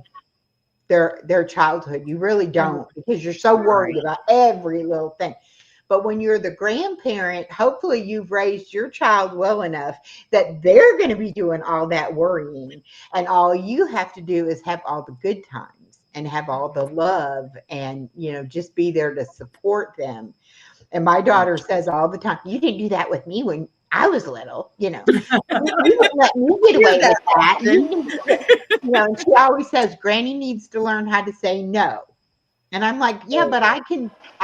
their childhood. You really don't, because you're so worried Right. about every little thing. But when you're the grandparent, hopefully you've raised your child well enough that they're going to be doing all that worrying. And all you have to do is have all the good times and have all the love and, just be there to support them. And my daughter says all the time, "You didn't do that with me when I was little. You wouldn't let me get Hear away that with that. often. And she always says, Granny needs to learn how to say no. And I'm like, yeah, but I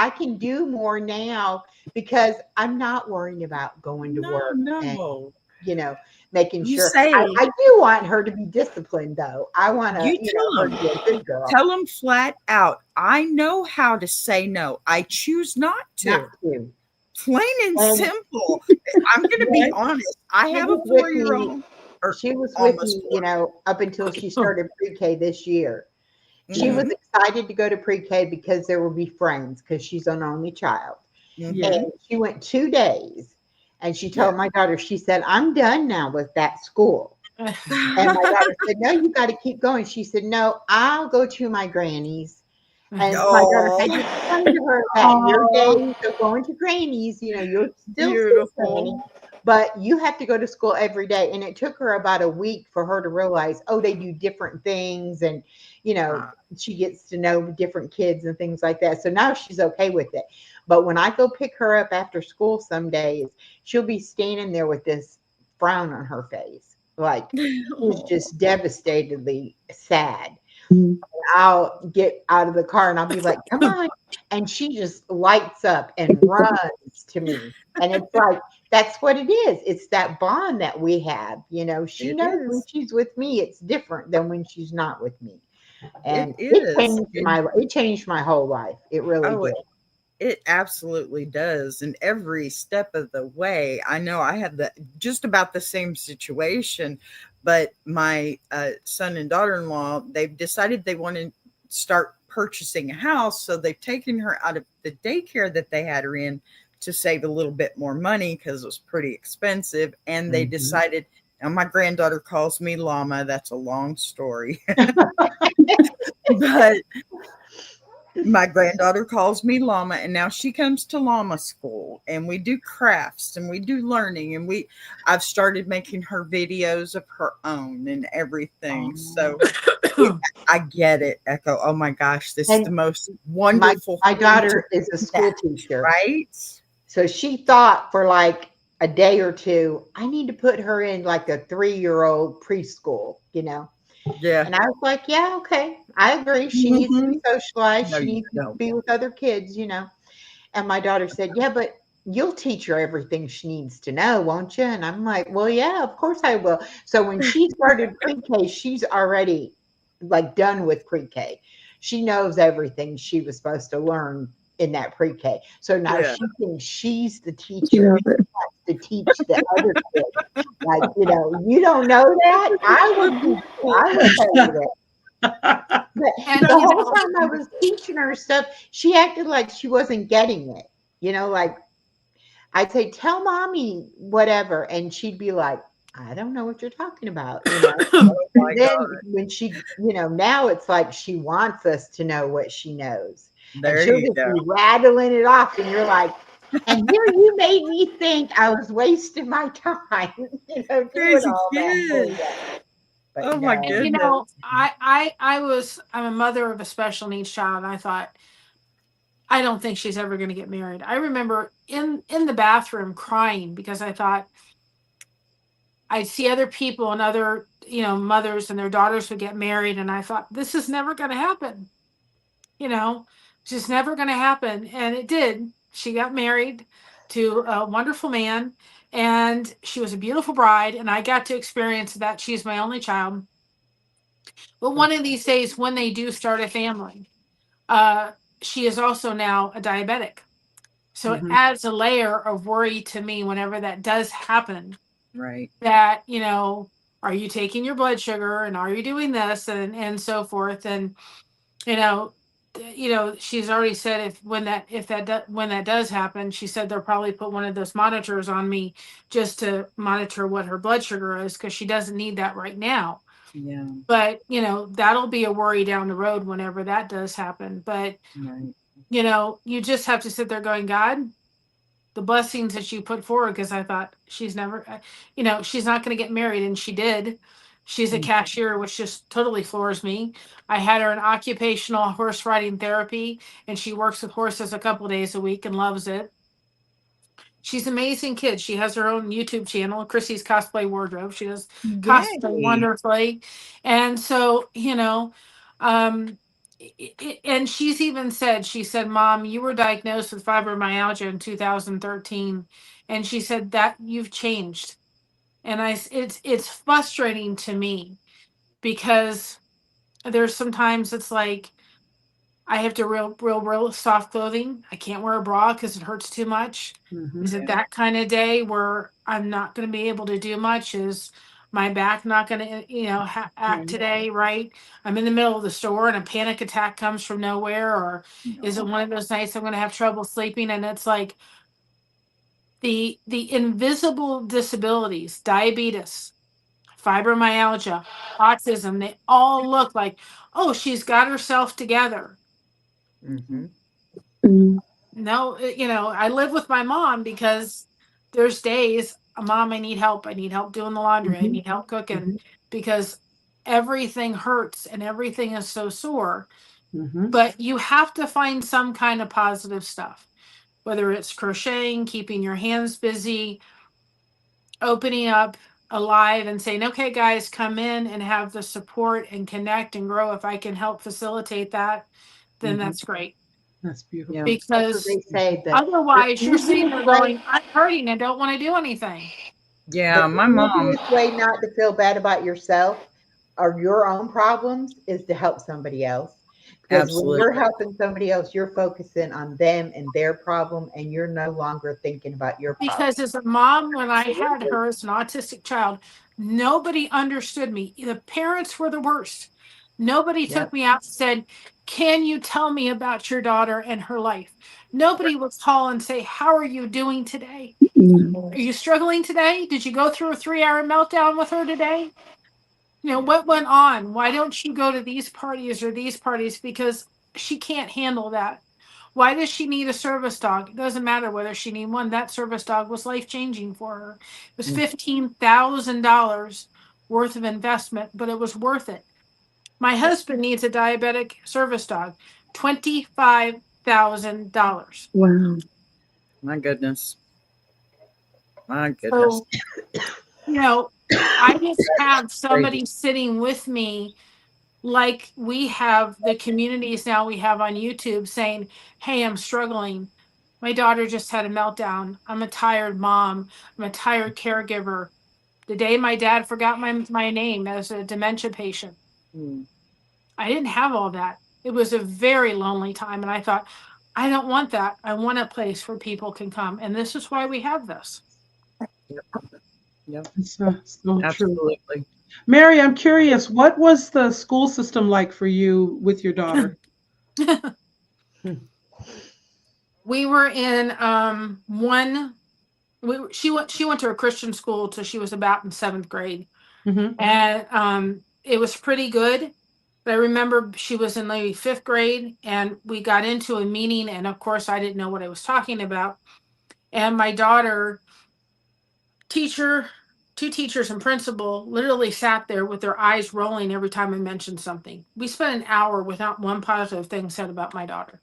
can do more now because I'm not worrying about going to No, work and no. you know making You sure. say, I do want her to be disciplined though. I want to you her to be a good girl. tell them flat out, I know how to say no. I choose not Not to. to. Plain and And simple. I'm going to be honest. I she have a was with 4-year-old, me. or She was with almost me, 4. up until she started pre-K this year. She was Mhm. excited to go to pre-K because there would be friends because she's an only child. Yeah. Mhm. And she went 2 days and she Yeah. told my daughter, she said, I'm done now with that school. And my daughter said, no, you got to keep going. She said, no, I'll go to my granny's. And my daughter Oh, had to explain to her that your Oh, days of going to granny's, you're still granny, beautiful. but you have to go to school every day. And it took her about a week for her to realize, oh, they do different things. And, Ah, she gets to know different kids and things like that. So now she's okay with it. But when I go pick her up after school some days, she'll be standing there with this frown on her face. Like she's just devastatedly sad. Mhm. I'll get out of the car and I'll be like, come on. And she just lights up and runs to me. And it's like, that's what it is. It's that bond that we have. She It knows when is. she's with me, it's different than when she's not with me. It And it is. changed my whole life. It really Oh, did. it absolutely does. And every step of the way, I know I had just about the same situation, but my son and daughter-in-law, they've decided they want to start purchasing a house. So they've taken her out of the daycare that they had her in to save a little bit more money because it was pretty expensive. And they Mhm. decided, now my granddaughter calls me Llama. That's a long story. But my granddaughter calls me Llama, and now she comes to Llama school, and we do crafts and we do learning, and I've started making her videos of her own and everything. So I get it, Echo. Oh my gosh, this is And the most my wonderful my thing to daughter is a do that, school teacher. right? So she thought for like a day or two, I need to put her in like a 3-year-old preschool. Yeah. And I was like, yeah, okay. I agree. She needs to be mhm. socialized. No, She you needs to don't. be with other kids. And my daughter said, yeah, but you'll teach her everything she needs to know, won't you? And I'm like, well, yeah, of course I will. So when she started pre-K, she's already like done with pre-K. She knows everything she was supposed to learn in that pre-K. So now Yeah. she thinks she's the She teacher loves it. to teach the other kids. Like, you don't know that? I will teach you. I will tell you that. But And the whole time I was teaching her stuff, she acted like she wasn't getting it. Like I'd say, tell mommy whatever. And she'd be like, I don't know what you're talking about. Oh my Then God. when she, now it's like she wants us to know what she knows. And There she'll you just go. be rattling it off, and you're like, and here you made me think I was wasting my time, doing Crazy all that kid. bullshit. But Oh my no. And, you goodness. know, I'm a mother of a special needs child, and I thought, I don't think she's ever going to get married. I remember in the bathroom crying because I thought I'd see other people and other, mothers and their daughters would get married, and I thought, this is never going to happen. It's just never going to happen. And it did. She got married to a wonderful man, and she was a beautiful bride, and I got to experience that. She's my only child. But one of these days, when they do start a family, she is also now a diabetic. So it Mhm. adds a layer of worry to me whenever that does happen. Right. That, are you taking your blood sugar, and are you doing this, and so forth? And, you know, she's already said when that does happen, she said they'll probably put one of those monitors on me just to monitor what her blood sugar is, because she doesn't need that right now. Yeah. But, that'll be a worry down the road whenever that does happen. But, Right. you just have to sit there going, God, the blessings that you put forward, because I thought she's never, she's not going to get married. And she did. She's a cashier, which just totally floors me. I had her in occupational horse riding therapy, and she works with horses a couple days a week and loves it. She's an amazing kid. She has her own YouTube channel, Chrissy's Cosplay Wardrobe. She does cosplay Yay. wonderfully. And so, and she's even said, Mom, you were diagnosed with fibromyalgia in 2013. And she said that you've changed. And it's frustrating to me, because there's sometimes it's like, I have to real soft clothing. I can't wear a bra because it hurts too much. Mhm. Is it Yeah. that kind of day where I'm not going to be able to do much? Is my back not going to, act Right. today? Right? I'm in the middle of the store and a panic attack comes from nowhere, or is it No. one of those nights I'm going to have trouble sleeping? And it's like the invisible disabilities, diabetes, fibromyalgia, autism, they all look like, oh, she's got herself together. Mm-hmm. Mm. No, I live with my mom because there's days, Mom, I need help. I need help doing the laundry. I Mhm. need help cooking, Mhm. because everything hurts and everything is so sore. Mhm. But you have to find some kind of positive stuff, whether it's crocheting, keeping your hands busy, opening up alive and saying, okay, guys, come in and have the support and connect and grow. If I can help facilitate that, then Mhm. that's great. That's beautiful. Yeah. That's what Because they say. otherwise, you're sitting there easiest way, going, I'm hurting and don't want to do anything. Yeah. My the mom. easiest way not to feel bad about yourself or your own problems is to help somebody else. Because when you're Absolutely. helping somebody else, you're focusing on them and their problem, and you're no longer thinking about your problem. Because as a mom, when I had her as an autistic child, nobody understood me. The parents were the worst. Nobody Yep. took me out and said, can you tell me about your daughter and her life? Nobody would call and say, how are you doing today? Mm. Are you struggling today? Did you go through a 3-hour meltdown with her today? What went on? Why don't you go to these parties or these parties? Because she can't handle that. Why does she need a service dog? It doesn't matter whether she need one. That service dog was life changing for her. It was Mm. $15,000 worth of investment, but it was worth it. My husband needs a diabetic service dog. $25,000. Wow. My goodness. My goodness. So, I just have somebody sitting with me, like we have the communities now we have on YouTube, saying, hey, I'm struggling. My daughter just had a meltdown. I'm a tired mom. I'm a tired caregiver. The day my dad forgot my name as a dementia patient, Mm. I didn't have all that. It was a very lonely time. And I thought, I don't want that. I want a place where people can come. And this is why we have this. Yep. Yep. It's so true. Absolutely. Mary, I'm curious, what was the school system like for you with your daughter? We were in she went to a Christian school till she was about in 7th grade. Mhm. And it was pretty good. But I remember she was in maybe 5th grade, and we got into a meeting, and of course I didn't know what I was talking about. And my daughter, teacher, 2 teachers and principal literally sat there with their eyes rolling every time I mentioned something. We spent an hour without one positive thing said about my daughter.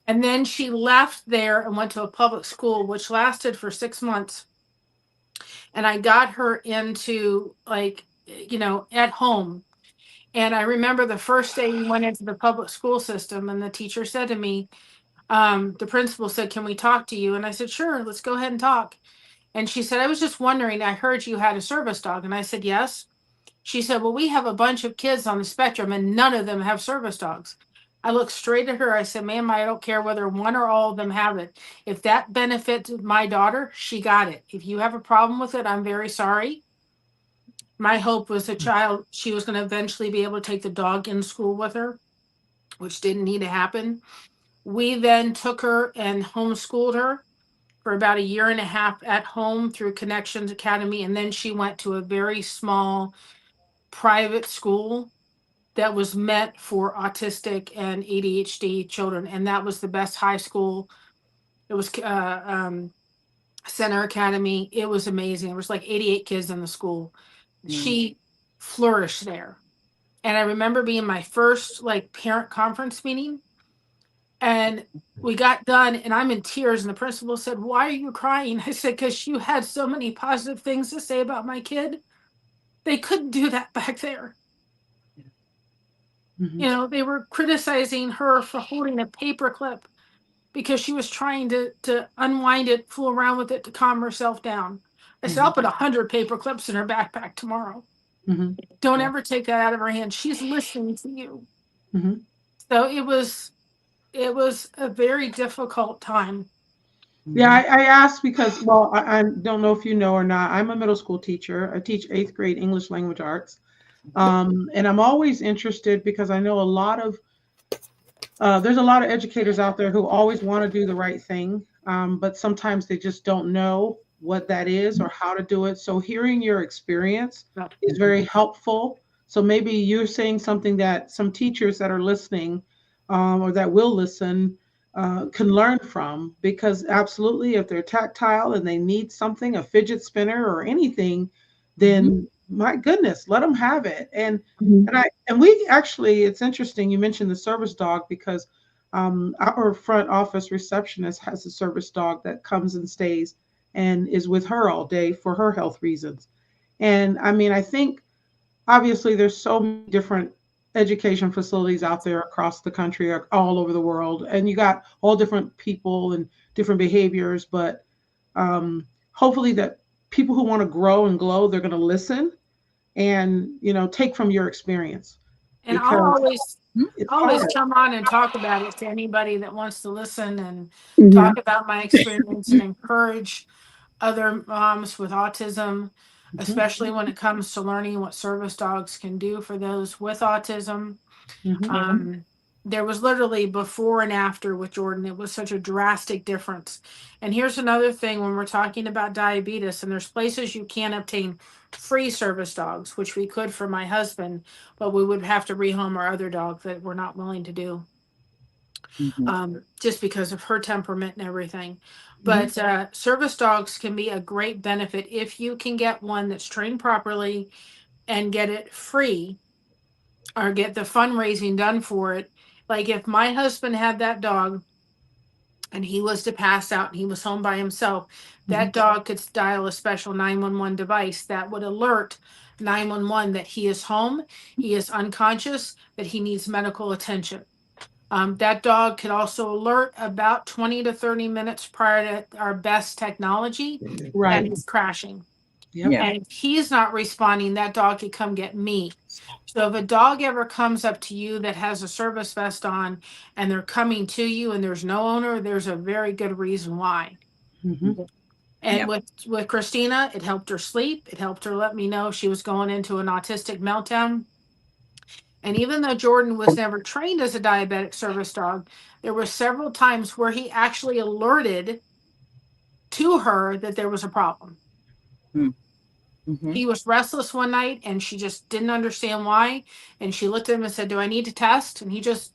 And then she left there and went to a public school, which lasted for 6 months. And I got her into, like, at home. And I remember the first day we went into the public school system, and the teacher said to me, the principal said, "Can we talk to you?" And I said, "Sure, let's go ahead and talk." And she said, "I was just wondering, I heard you had a service dog." And I said, "Yes." She said, "Well, we have a bunch of kids on the spectrum and none of them have service dogs." I looked straight at her. I said, "Ma'am, I don't care whether one or all of them have it. If that benefits my daughter, she got it. If you have a problem with it, I'm very sorry." My hope was she was going to eventually be able to take the dog in school with her, which didn't need to happen. We then took her and homeschooled her for about a year and a half at home through Connections Academy. And then she went to a very small private school that was meant for autistic and ADHD children. And that was the best high school. It was Center Academy. It was amazing. There was like 88 kids in the school. She flourished there. And I remember being my first like parent conference meeting, and we got done and I'm in tears, and the principal said, "Why are you crying?" I said, "Because you had so many positive things to say about my kid. They couldn't do that back there." Mhm. They were criticizing her for holding a paper clip because she was trying to unwind it, fool around with it to calm herself down. I said, "I'll put 100 paper clips in her backpack tomorrow. Mhm. Don't Yeah. ever take that out of her hand. She's listening to you." Mhm. So it was a very difficult time. Yeah, I asked because, well, I don't know if you know or not. I'm a middle school teacher. I teach 8th grade English language arts. And I'm always interested because I know there's a lot of educators out there who always want to do the right thing, but sometimes they just don't know what that is or how to do it. So hearing your experience is very helpful. So maybe you're saying something that some teachers that are listening, or that will listen, can learn from, because absolutely, if they're tactile and they need something, a fidget spinner or anything, then my goodness, let them have it. Mhm. And we actually, it's interesting you mentioned the service dog, because our front office receptionist has a service dog that comes and stays and is with her all day for her health reasons. And I mean, I think obviously there's so many different education facilities out there across the country or all over the world, and you got all different people and different behaviors, but hopefully that people who want to grow and glow, they're going to listen and take from your experience, And I'll because always it's always hard. come on and talk about it to anybody that wants to listen, and Mhm. talk about my experience and encourage other moms with autism, Mhm. especially when it comes to learning what service dogs can do for those with autism. Mhm. Um, there was literally before and after with Jordan. It was such a drastic difference. And here's another thing when we're talking about diabetes, and there's places you can obtain free service dogs, which we could for my husband, but we would have to rehome our other dog that we're not willing to do, just because of her temperament and everything. But service dogs can be a great benefit if you can get one that's trained properly and get it free, or get the fundraising done for it. Like if my husband had that dog and he was to pass out and he was home by himself, that Mhm. dog could dial a special 911 device that would alert 911 that he is home, he is unconscious, that he needs medical attention. That dog could also alert about 20 to 30 minutes prior to our best technology that Right. he's crashing. Yep. Yeah. And if he's not responding, that dog could come get me. So if a dog ever comes up to you that has a service vest on and they're coming to you and there's no owner, there's a very good reason why. Mhm. And Yeah. with Christina, it helped her sleep. It helped her let me know she was going into an autistic meltdown. And even though Jordan was never trained as a diabetic service dog, there were several times where he actually alerted to her that there was a problem. Hmm. Mhm. He was restless one night and she just didn't understand why. And she looked at him and said, "Do I need to test?" And he just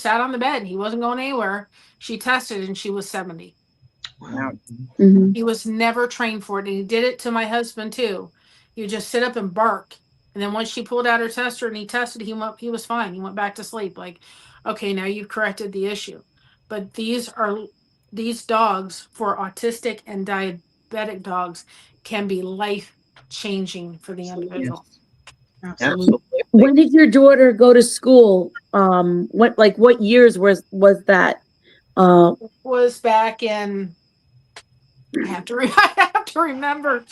sat on the bed. He wasn't going anywhere. She tested and she was 70. Wow. Mhm. He was never trained for it. And he did it to my husband too. He would just sit up and bark. And then once she pulled out her tester and he tested, he was fine. He went back to sleep. Like, okay, now you've corrected the issue. But these dogs for autistic and diabetic dogs can be life changing for the individual. Yes. Absolutely. When did your daughter go to school? What years was that? It was back in I have to I have to remember.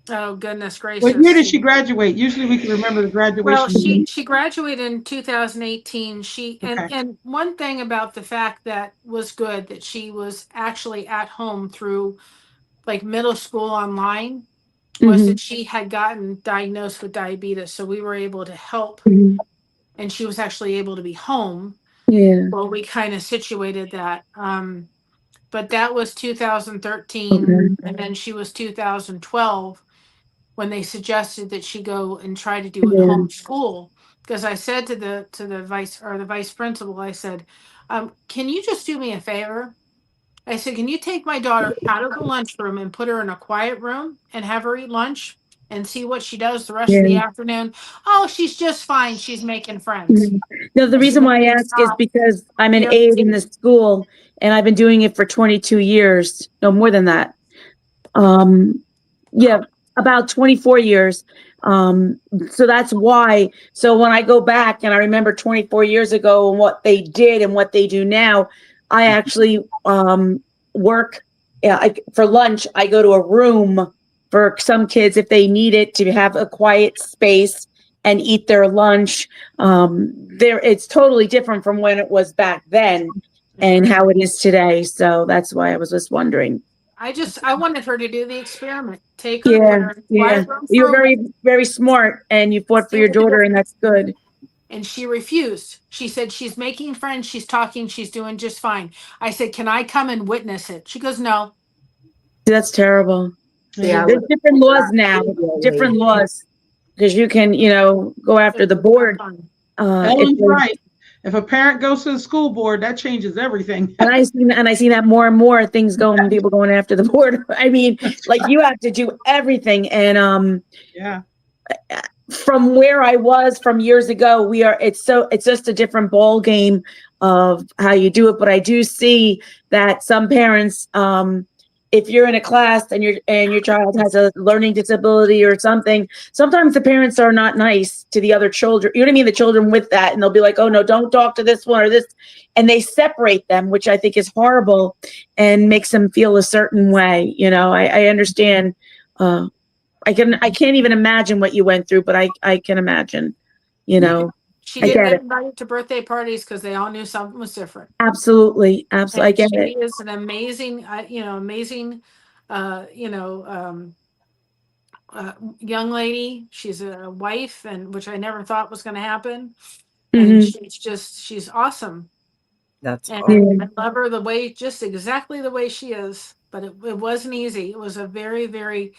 Oh goodness gracious. What year did she graduate? Usually we can remember the Well, graduation. she graduated in 2018. Okay. And one thing about the fact that was good that she was actually at home through like middle school online was Mhm. that she had gotten diagnosed with diabetes. So we were able to help Mhm. and she was actually able to be home. Yeah. Well, we kind of situated that. But that was 2013 Okay. and then she was 2012 when they suggested that she go and try to do Yeah. homeschool. Because I said to the vice principal, I said, can you just do me a favor? I said, can you take my daughter out of the lunchroom and put her in a quiet room and have her eat lunch and see what she does the rest of the Yeah. afternoon? Oh, she's just fine. She's making friends. Mhm. No, the I reason said, why I ask is "Stop." because I'm an Yep. aide in the school and I've been doing it for 22 years. No, more than that. Yeah, about 24 years. So that's why. So when I go back and I remember 24 years ago and what they did and what they do now, I actually work for lunch. I go to a room for some kids if they need it to have a quiet space and eat their lunch. It's totally different from when it was back then and how it is today. So that's why I was just wondering. I wanted her to do the experiment. Take her, put Yeah, her in a yeah. quiet room You're for a very, week, very smart and you fought for see your what the daughter and difference. that's good. And she refused. She said she's making friends, she's talking, she's doing just fine. I said, "Can I come and witness it?" She goes, "No." That's terrible. See, I There's would different laws now, different immediately. laws, because you can, go after the It's not board. fun. If Ellen's they, right. If a parent goes to the school board, that changes everything. and I see that more and more things going, people going after the board. I mean, like you have to do everything. And Yeah. from where I was from years ago, it's just a different ball game of how you do it. But I do see that some parents, if you're in a class and your child has a learning disability or something, sometimes the parents are not nice to the other children. You know what I mean? The children with that, and they'll be like, "Oh no, don't talk to this one or this," and they separate them, which I think is horrible and makes them feel a certain way. I understand. I can't even imagine what you went through, but I can imagine, She I didn't get get it. invited to birthday parties because they all knew something was different. Absolutely. Absolutely. I And get she it. is an amazing, amazing, uh, you know, um, young lady. She's a wife, and which I never thought was going to happen. And Hmm. she's awesome. That's And awesome. Yeah. I love her the way, just exactly the way she is. But it wasn't easy. It was a very, very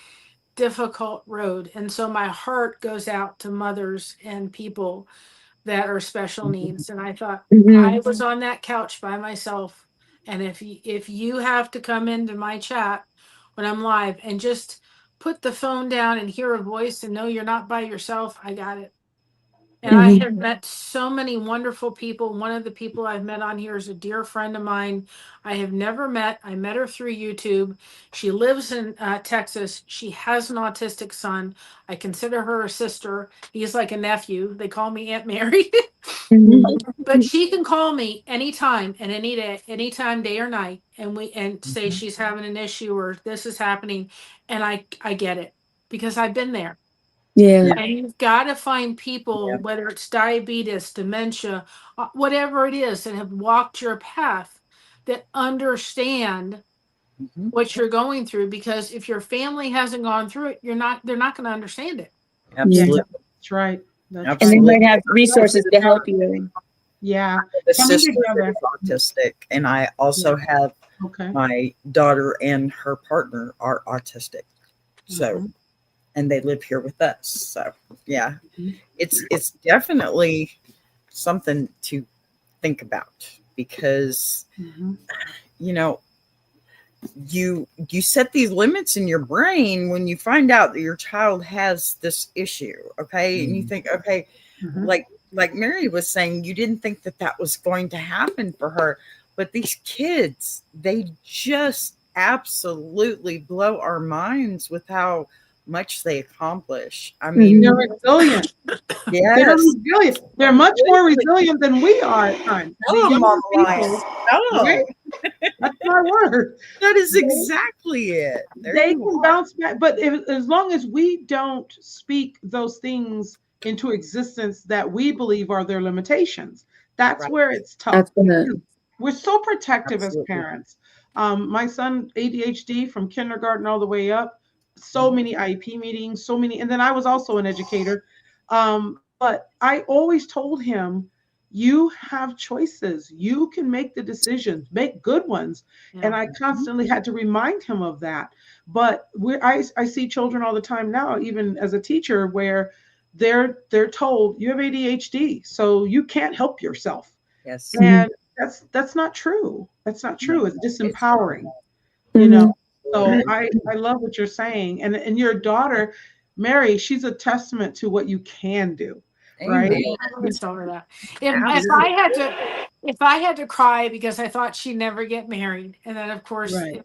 difficult road. And so my heart goes out to mothers and people that are special needs. And I thought Hmm. I was on that couch by myself. And if you have to come into my chat when I'm live and just put the phone down and hear a voice and know you're not by yourself, I got it. And I Hmm. have met so many wonderful people. One of the people I've met on here is a dear friend of mine. I have never met. I met her through YouTube. She lives in Texas. She has an autistic son. I consider her a sister. He's like a nephew. They call me Aunt Mary. Hmm. But she can call me anytime and any day, anytime, day or night, and say she's having an issue or this is happening, and I get it because I've been there. Yeah. And you've got to find people, Yeah. whether it's diabetes, dementia, whatever it is, that have walked your path that understand Mhm. what you're going through. Because if your family hasn't gone through it, they're not going to understand it. Yeah. Absolutely. That's right. That's And they Absolutely. might have resources to help you. yeah. The Coming sister together. is autistic, and I also have Okay. my daughter and her partner are autistic. So, Mhm. and they live here with us. So, yeah, Mhm. it's definitely something to think about because Mhm. you know you set these limits in your brain when you find out that your child has this issue, okay, and you think, okay, Mhm. like Mary was saying, you didn't think that that was going to happen for her, but these kids, they just absolutely blow our minds with how much they accomplish. I mean, They're Mhm. resilient. They're yes, resilient. They're much more resilient than we are at times. The tell them, younger Mama Lion, people, tell right? 'em. That's my word. That is They, exactly it. There they you can are. bounce back, but as long as we don't speak those things into existence that we believe are their limitations, that's Right. where it's tough. That's gonna. We're so protective as Absolutely. parents. My son, ADHD from kindergarten all the way up, so many IEP meetings, so many. And then I was also an educator. But I always told him, you have choices. You can make the decisions, make good ones. And Yeah. I constantly had to remind him of that. But I see children all the time now, even as a teacher, where they're told you have ADHD, so you can't help yourself. Yes. Mhm. And that's not true. That's not No, true. It's it's not. disempowering, you know. Mhm. So Absolutely. I love what you're saying. And your daughter, Mary, she's a testament to what you can do, right? Amen. I always tell her that. If Absolutely. I had to cry because I thought she'd never get married, and then of course, Right.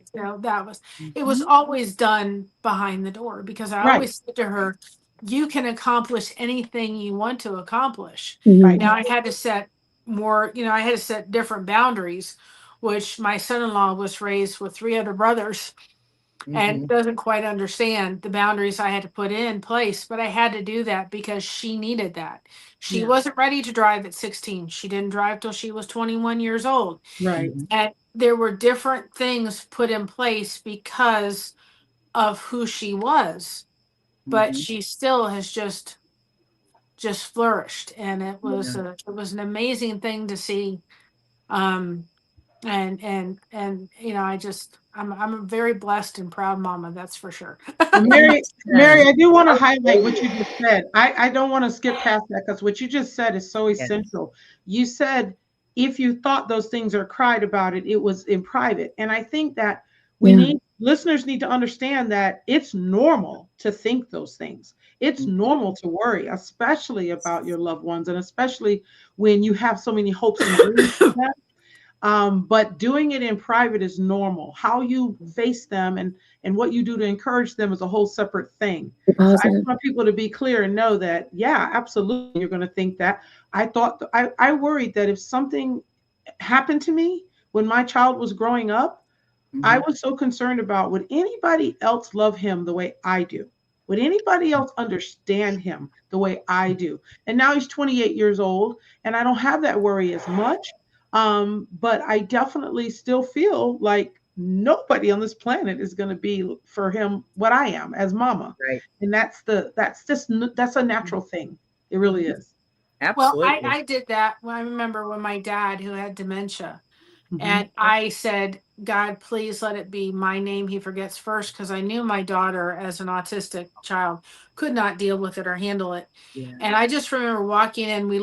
it was Mhm. always done behind the door because I Right. always said to her, "You can accomplish anything you want to accomplish." Right. Mhm. Now I had to set I had to set different boundaries, which my son-in-law was raised with three other brothers and Mhm. doesn't quite understand the boundaries I had to put in place, but I had to do that because she needed that. She Yeah. wasn't ready to drive at 16. She didn't drive till she was 21 years old. Right. Mhm. And there were different things put in place because of who she was, but Mhm. she still has just flourished, and Yeah. it was an amazing thing to see. Um and I'm a very blessed and proud mama, that's for sure. Well, Mary, Amen. I do want to highlight what you just said. I don't want to skip past that because what you just said is so Yes. essential. You said if you thought those things or cried about it, it was in private. And I think that Yeah. listeners need to understand that it's normal to think those things. It's Mhm. normal to worry, especially about your loved ones, and especially when you have so many hopes and dreams for them. But doing it in private is normal. How you face them and what you do to encourage them is a whole separate thing. Be So I positive. want people to be clear and know that, yeah, absolutely, you're going to think that. I worried that if something happened to me when my child was growing up, I Mhm. was so concerned about, would anybody else love him the way I do? Would anybody else understand him the way I do? And now he's 28 years old, and I don't have that worry as much. But I definitely still feel like nobody on this planet is going to be for him what I am as mama. Right. And that's a natural thing. It really is. Well, Absolutely. I did that when I remember when my dad, who had dementia, Hmm. and I said, God, please let it be my name he forgets first, because I knew my daughter, as an autistic child, could not deal with it or handle it. Yeah. And I just remember walking in, we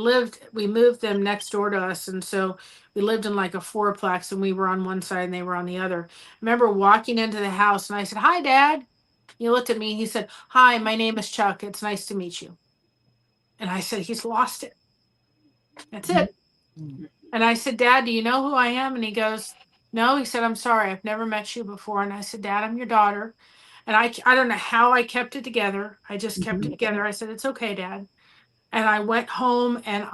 moved them next door to us. And so we lived in like a fourplex, and we were on one side and they were on the other. I remember walking into the house and I said, Hi, Dad. He looked at me. He said, Hi, my name is Chuck. It's nice to meet you. And I said, He's lost it. That's it. Mhm. And I said, Dad, do you know who I am? And he goes, No. He said, I'm sorry. I've never met you before. And I said, Dad, I'm your daughter. And I don't know how I kept it together. I just kept it together. I said, It's okay, Dad. And I went home, and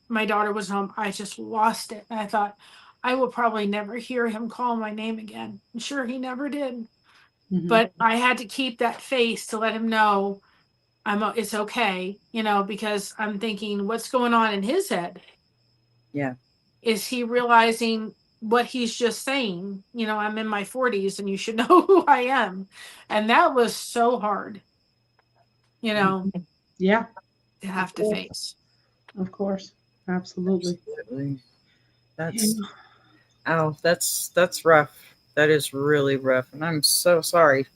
my daughter was home. I just lost it. And I thought, I will probably never hear him call my name again. I'm sure he never did. Hmm. But I had to keep that face to let him know it's okay, because I'm thinking, what's going on in his head? Yeah. Is he realizing what he's just saying? I'm in my 40s and you should know who I am. And that was so hard, you know, Yeah, to of have to course. face. Of course. Absolutely. Absolutely. Yeah. That's that's rough. That is really rough, and I'm so sorry.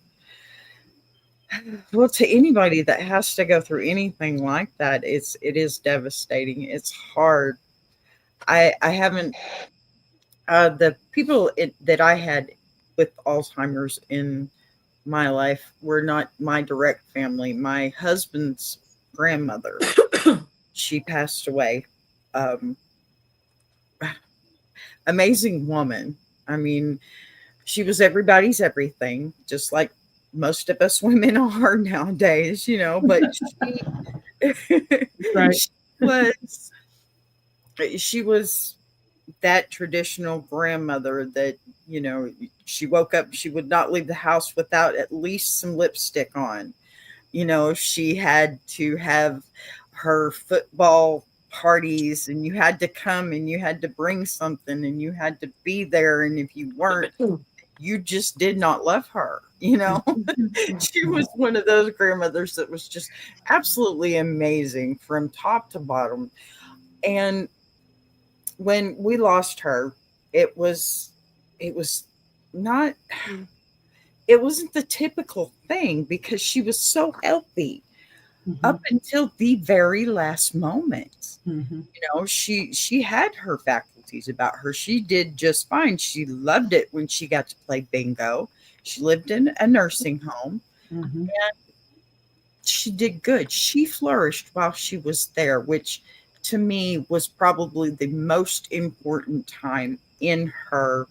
Well, to anybody that has to go through anything like that, it is devastating. It's hard. I haven't the people that I had with Alzheimer's in my life were not my direct family. My husband's grandmother, she passed away. Um, Amazing woman. I mean, she was everybody's everything, just like most of us women are nowadays, but Right. she was she was that traditional grandmother that, she woke up, she would not leave the house without at least some lipstick on. She had to have her football parties, and you had to come and you had to bring something and you had to be there. And if you weren't, you just did not love her. She was one of those grandmothers that was just absolutely amazing from top to bottom. And when we lost her, it was it was not it wasn't the typical thing because she was so healthy up until the very last moment. She had her faculties about her. She did just fine. She loved it when she got to play bingo. She lived in a nursing home. She did good. She flourished while she was there, which to me was probably the most important time in her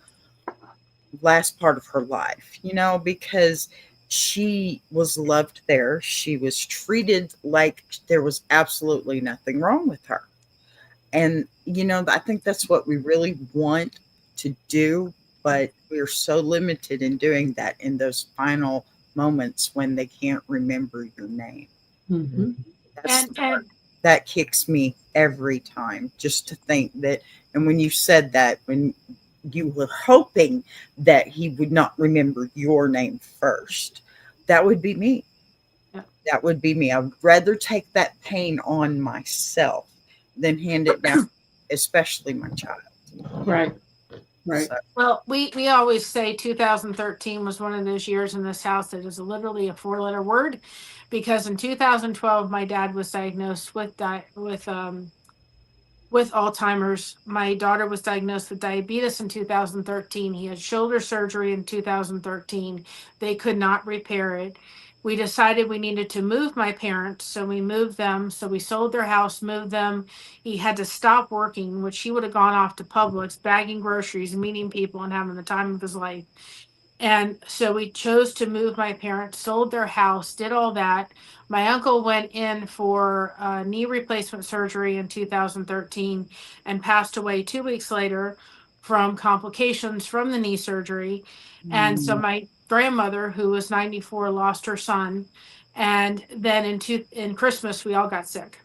last part of her life, because she was loved there. She was treated like there was absolutely nothing wrong with her. And, I think that's what we really want to do, but we're so limited in doing that in those final moments when they can't remember your name. That's And that kicks me every time just to think that. And when you said that, when you were hoping that he would not remember your name first, that would be me. Yeah. That would be me. I would rather take that pain on myself than hand it down, especially my child. Right. Right. So, well, we always say 2013 was one of those years in this house that is literally a 4-letter word, because in 2012 my dad was diagnosed with Alzheimer's. My daughter was diagnosed with diabetes in 2013. He had shoulder surgery in 2013. They could not repair it. We decided we needed to move my parents, so we moved them. So we sold their house, moved them. He had to stop working, which he would have gone off to Publix, bagging groceries, meeting people, and having the time of his life. And so we chose to move my parents, sold their house, did all that. My uncle went in for knee replacement surgery in 2013 and passed away 2 weeks later from complications from the knee surgery. And so my grandmother, who was 94, lost her son. And then in Christmas, we all got sick.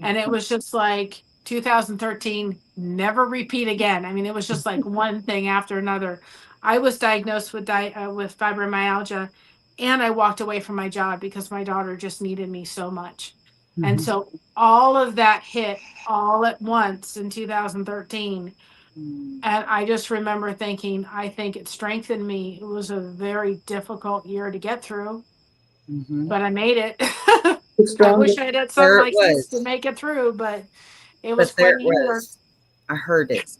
And it was just like 2013, never repeat again. I mean, it was just like one thing after another. I was diagnosed with fibromyalgia, and I walked away from my job because my daughter just needed me so much. And so all of that hit all at once in 2013. And I just remember thinking, I think it strengthened me. It was a very difficult year to get through, but I made it. I wish I had something there it like this to was. make it through, but it was But there quite it a year. was. I heard it.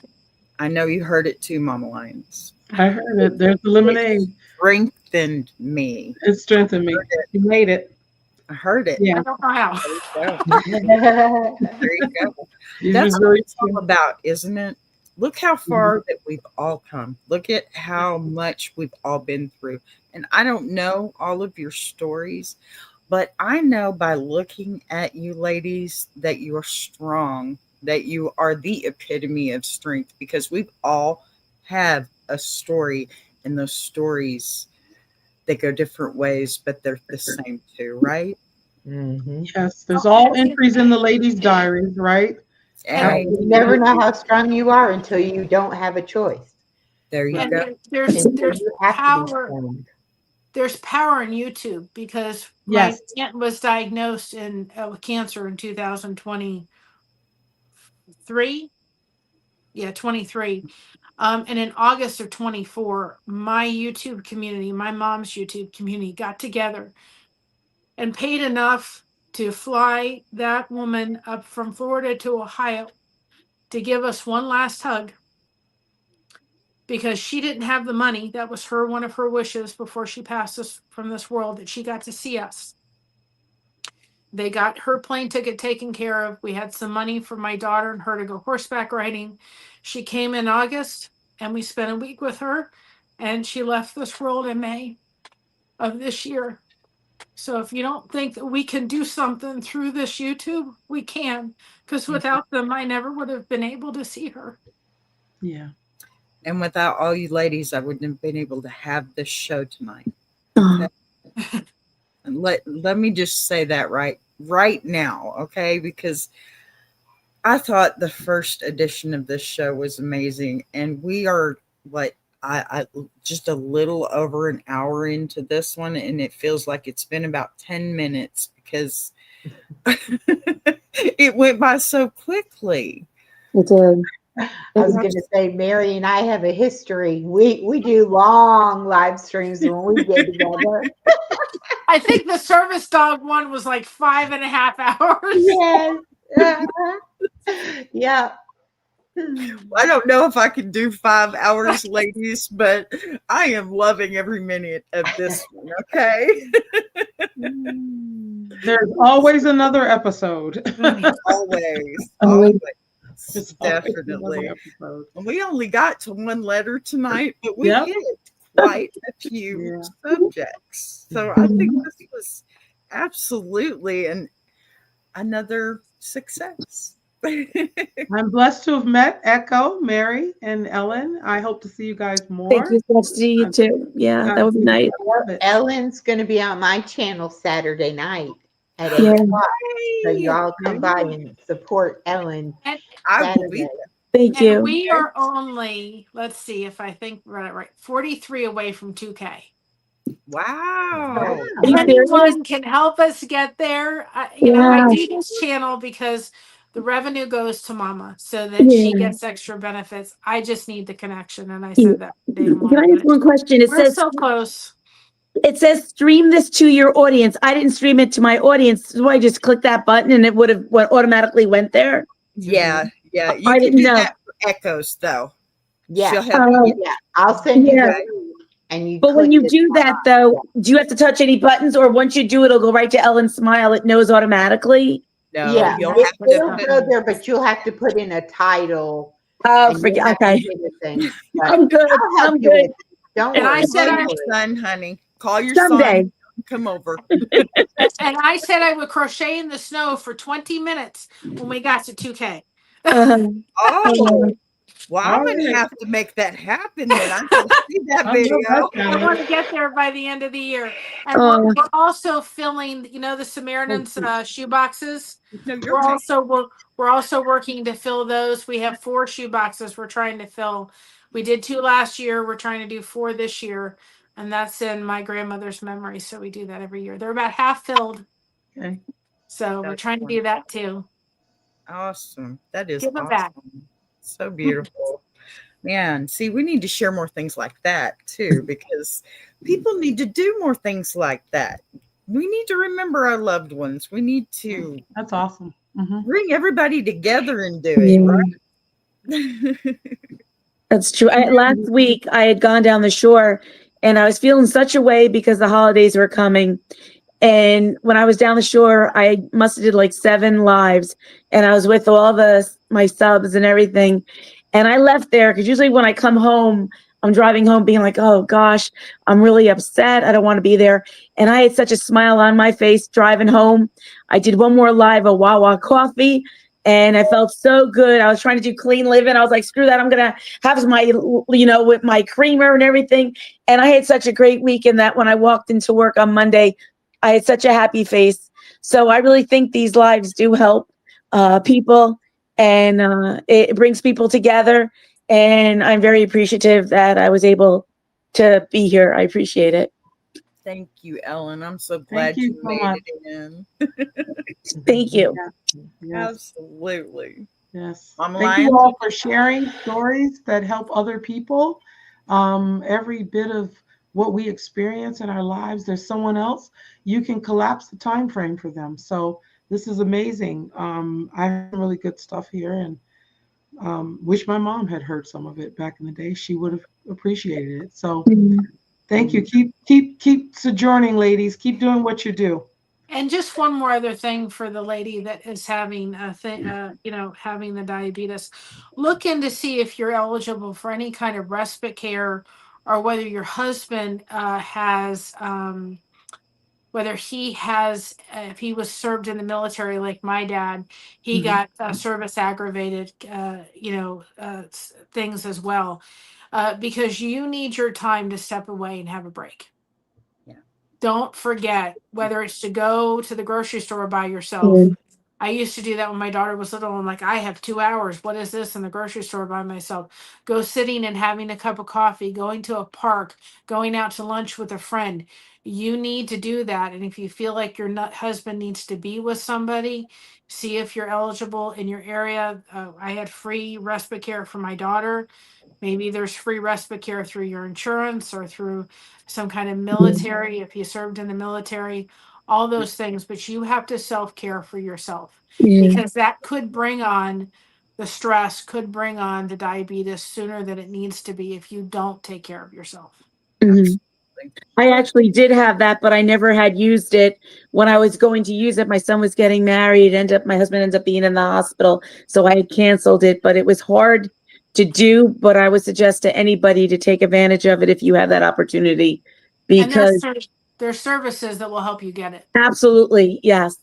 I know you heard it too, Mama Lions. I heard it. There's the lemonade. It strengthened me. It strengthened me. You made it. I heard it. Yeah. I don't know how. There you go. There you go. You That's just what really it's all about, isn't it? Look how far that we've all come. Look at how much we've all been through. And I don't know all of your stories, but I know by looking at you ladies that you're strong, that you are the epitome of strength, because we've all have a story, and those stories, they go different ways, but they're the same too, right? Yes. There's all entries in the ladies' diaries, right? Hey, You never know how strong you are until you don't have a choice. there you And go. there's And you have to be power. strong. There's power in YouTube, because my Yes. aunt was diagnosed with cancer in 2023. Yeah, 23. And in August of 24, my YouTube community, my mom's YouTube community got together and paid enough to fly that woman up from Florida to Ohio to give us one last hug, because she didn't have the money. That was one of her wishes before she passed us from this world, that she got to see us. They got her plane ticket taken care of. We had some money for my daughter and her to go horseback riding. She came in August and we spent a week with her, and she left this world in May of this year. So if you don't think that we can do something through this YouTube, we can, because without them, I never would have been able to see her. Yeah. And without all you ladies, I wouldn't have been able to have this show tonight. Oh, And let me just say that right now, okay? Because I thought the first edition of this show was amazing, and we are I just a little over an hour into this one, and it feels like it's been about 10 minutes because it went by so quickly. it did. I was going to say, Mary and I have a history. We do long live streams when we get together. I think the service dog one was like 5.5 hours. Yes. Yeah. I don't know if I can do 5 hours, ladies, but I am loving every minute of this one, okay? There's always another episode. Always. It's Definitely. episode. We only got to one letter tonight, but we Yep. hit quite a few subjects. So I think this was absolutely another success. I'm blessed to have met Echo, Mary, and Ellen. I hope to see you guys more. Thank you so much to you too. Yeah, that would be nice. I love it. Ellen's going to be on my channel Saturday night at 8 Yeah. o'clock. So y'all come by and support Ellen. And, I will be Saturday. there. Thank and you. we are only, let's see if I think right, 43 away from 2K. Wow. Are you If serious? anyone can help us get there, I do this channel because the revenue goes to Mama so that she Yeah. gets extra benefits. I just need the connection, and I said that today to Can I Mama. ask one question? We're so close. It says stream this to your audience. I didn't stream it to my audience. So I just clicked that button and it would have automatically went there. Yeah. You I can didn't do know. that for Echoes, though. Yeah. She'll have Yeah. I'll send you Yeah. the link and you But when click you it. do that though, do you have to touch any buttons, or once you do it'll go right to Ellen Smile? It knows automatically. No, Yeah, you'll it'll have to. go there, but you'll have to put in a title. Oh, and forget. you'll have to Okay. hit a thing. But I'm good. I'll help I'm you good. with it. Don't And worry. I said Call I your son, honey. Call your Someday. son. Come over. And I said I would crochet in the snow for 20 minutes when we got to 2K. Oh, well, I'm All going to right. have to make that happen then. I can see that I love video. that I channel. want to get there by the end of the year. And Oh. we're also filling, the Samaritan's shoe boxes. No, you're okay. We're also working to fill those. We have 4 shoe boxes we're trying to fill. We did 2 last year. We're trying to do 4 this year. And that's in my grandmother's memory. So we do that every year. They're about half filled. Okay. So we're That's trying to do that too. Awesome. That is Give it awesome. back. So beautiful. Man, see, we need to share more things like that too, because people need to do more things like that. We need to remember our loved ones. We need to That's awesome. bring everybody together and do it, right? That's true. Last week I had gone down the shore and I was feeling such a way because the holidays were coming. And when I was down the shore, I must have did like 7 lives, and I was with all my subs and everything. And I left there because usually when I come home, I'm driving home being like, oh gosh, I'm really upset. I don't want to be there. And I had such a smile on my face driving home. I did one more live of Wawa Coffee, and I felt so good. I was trying to do clean living. I was like, screw that. I'm going to have my, with my creamer and everything. And I had such a great week in that when I walked into work on Monday, I had such a happy face. So I really think these lives do help people, and it brings people together. And I'm very appreciative that I was able to be here. I appreciate it. Thank you, Ellen. I'm so glad you you so made much. it in. Thank you. Yes. Absolutely. Yes. Mama Thank Lion? you all for sharing stories that help other people. Every bit of what we experience in our lives, there's someone else, you can collapse the time frame for them. So this is amazing. I have some really good stuff here, and wish my mom had heard some of it back in the day. She would have appreciated it. So thank you. Keep sojourning, ladies. Keep doing what you do. And just one more other thing for the lady that is having a thing, having the diabetes, look in to see if you're eligible for any kind of respite care, or whether your husband has, whether he has, if he was served in the military like my dad, he got service aggravated, things as well, because you need your time to step away and have a break. Don't forget, whether it's to go to the grocery store by yourself. I used to do that when my daughter was little. I'm like, I have 2 hours. What is this in the grocery store by myself? Go sitting and having a cup of coffee, going to a park, going out to lunch with a friend. You need to do that. And if you feel like your husband needs to be with somebody, see if you're eligible in your area. I had free respite care for my daughter. Maybe there's free respite care through your insurance or through some kind of military, if you served in the military, all those things. But you have to self-care for yourself, because that could bring on the stress, could bring on the diabetes sooner than it needs to be if you don't take care of yourself. I actually did have that, but I never had used it. When I was going to use it, my son was getting married. My husband ended up being in the hospital, so I had canceled it. But it was hard to do. But I would suggest to anybody to take advantage of it if you have that opportunity, because there's services that will help you get it. Absolutely, yes.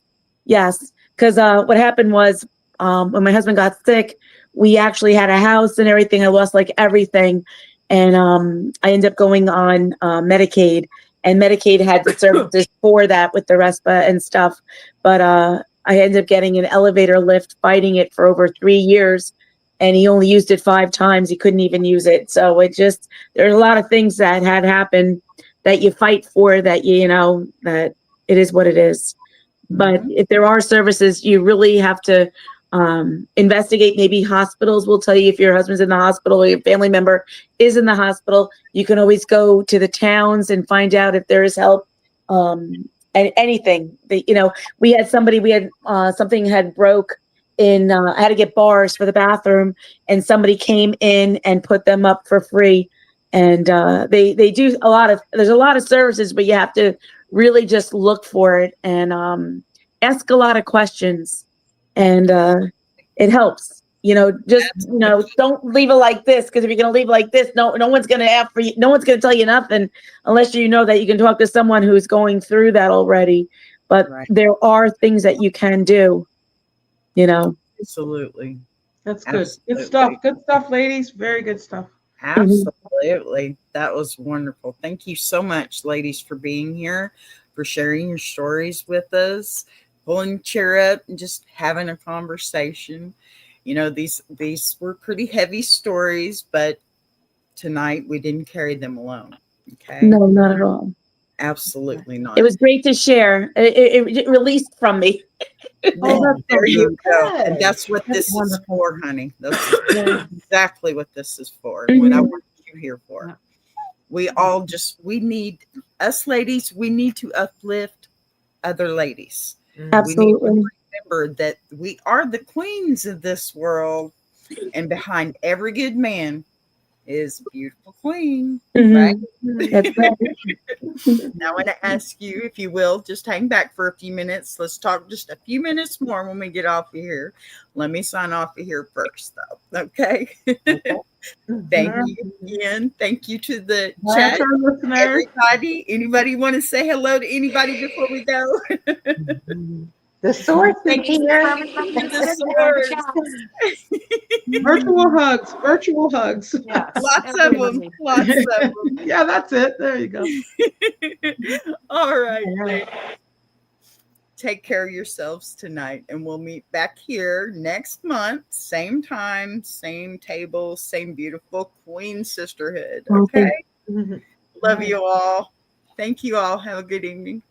Because what happened was, when my husband got sick, we actually had a house and everything. I lost like everything. And I ended up going on Medicaid, and Medicaid had the services for that with the RESPA and stuff. But I ended up getting an elevator lift, fighting it for over 3 years, and he only used it 5 times. He couldn't even use it. So there's a lot of things that had happened that you fight for, that that it is what it is. But if there are services, you really have to investigate. Maybe hospitals will tell you if your husband's in the hospital or your family member is in the hospital. You can always go to the towns and find out if there is help. And anything that, we had something had broke in, I had to get bars for the bathroom, and somebody came in and put them up for free. And they do there's a lot of services, but you have to really just look for it and ask a lot of questions. And it helps, don't leave it like this, because if you're going to leave it like this, no one's going to ask for you. No one's going to tell you nothing unless you know that you can talk to someone who's going through that already. But there are things that you can do, Absolutely. That's good. Good stuff. Good stuff, ladies. Very good stuff. Absolutely. That was wonderful. Thank you so much, ladies, for being here, for sharing your stories with us, pulling the chair up and just having a conversation. These were pretty heavy stories, but tonight we didn't carry them alone. Okay. No, not at all. Absolutely not. It was great to share. It released from me. There you go. And that's what this is for, honey. That's exactly what this is for. What I want you here for. We all us ladies, we need to uplift other ladies. Absolutely. We need to remember that we are the queens of this world, and behind every good man is a beautiful queen, right? That's right. Now I want to ask you, if you will, just hang back for a few minutes. Let's talk just a few minutes more when we get off of here. Let me sign off of here first, though. Okay. Thank you again. Thank you to the chat, everybody. Anybody want to say hello to anybody before we go? The source is here. Virtual hugs. Yes, lots of them. Yeah, that's it. There you go. All right, ladies. Take care of yourselves tonight, and we'll meet back here next month, same time, same table, same beautiful Queen Sisterhood. Okay. Love you all. Thank you all. Have a good evening.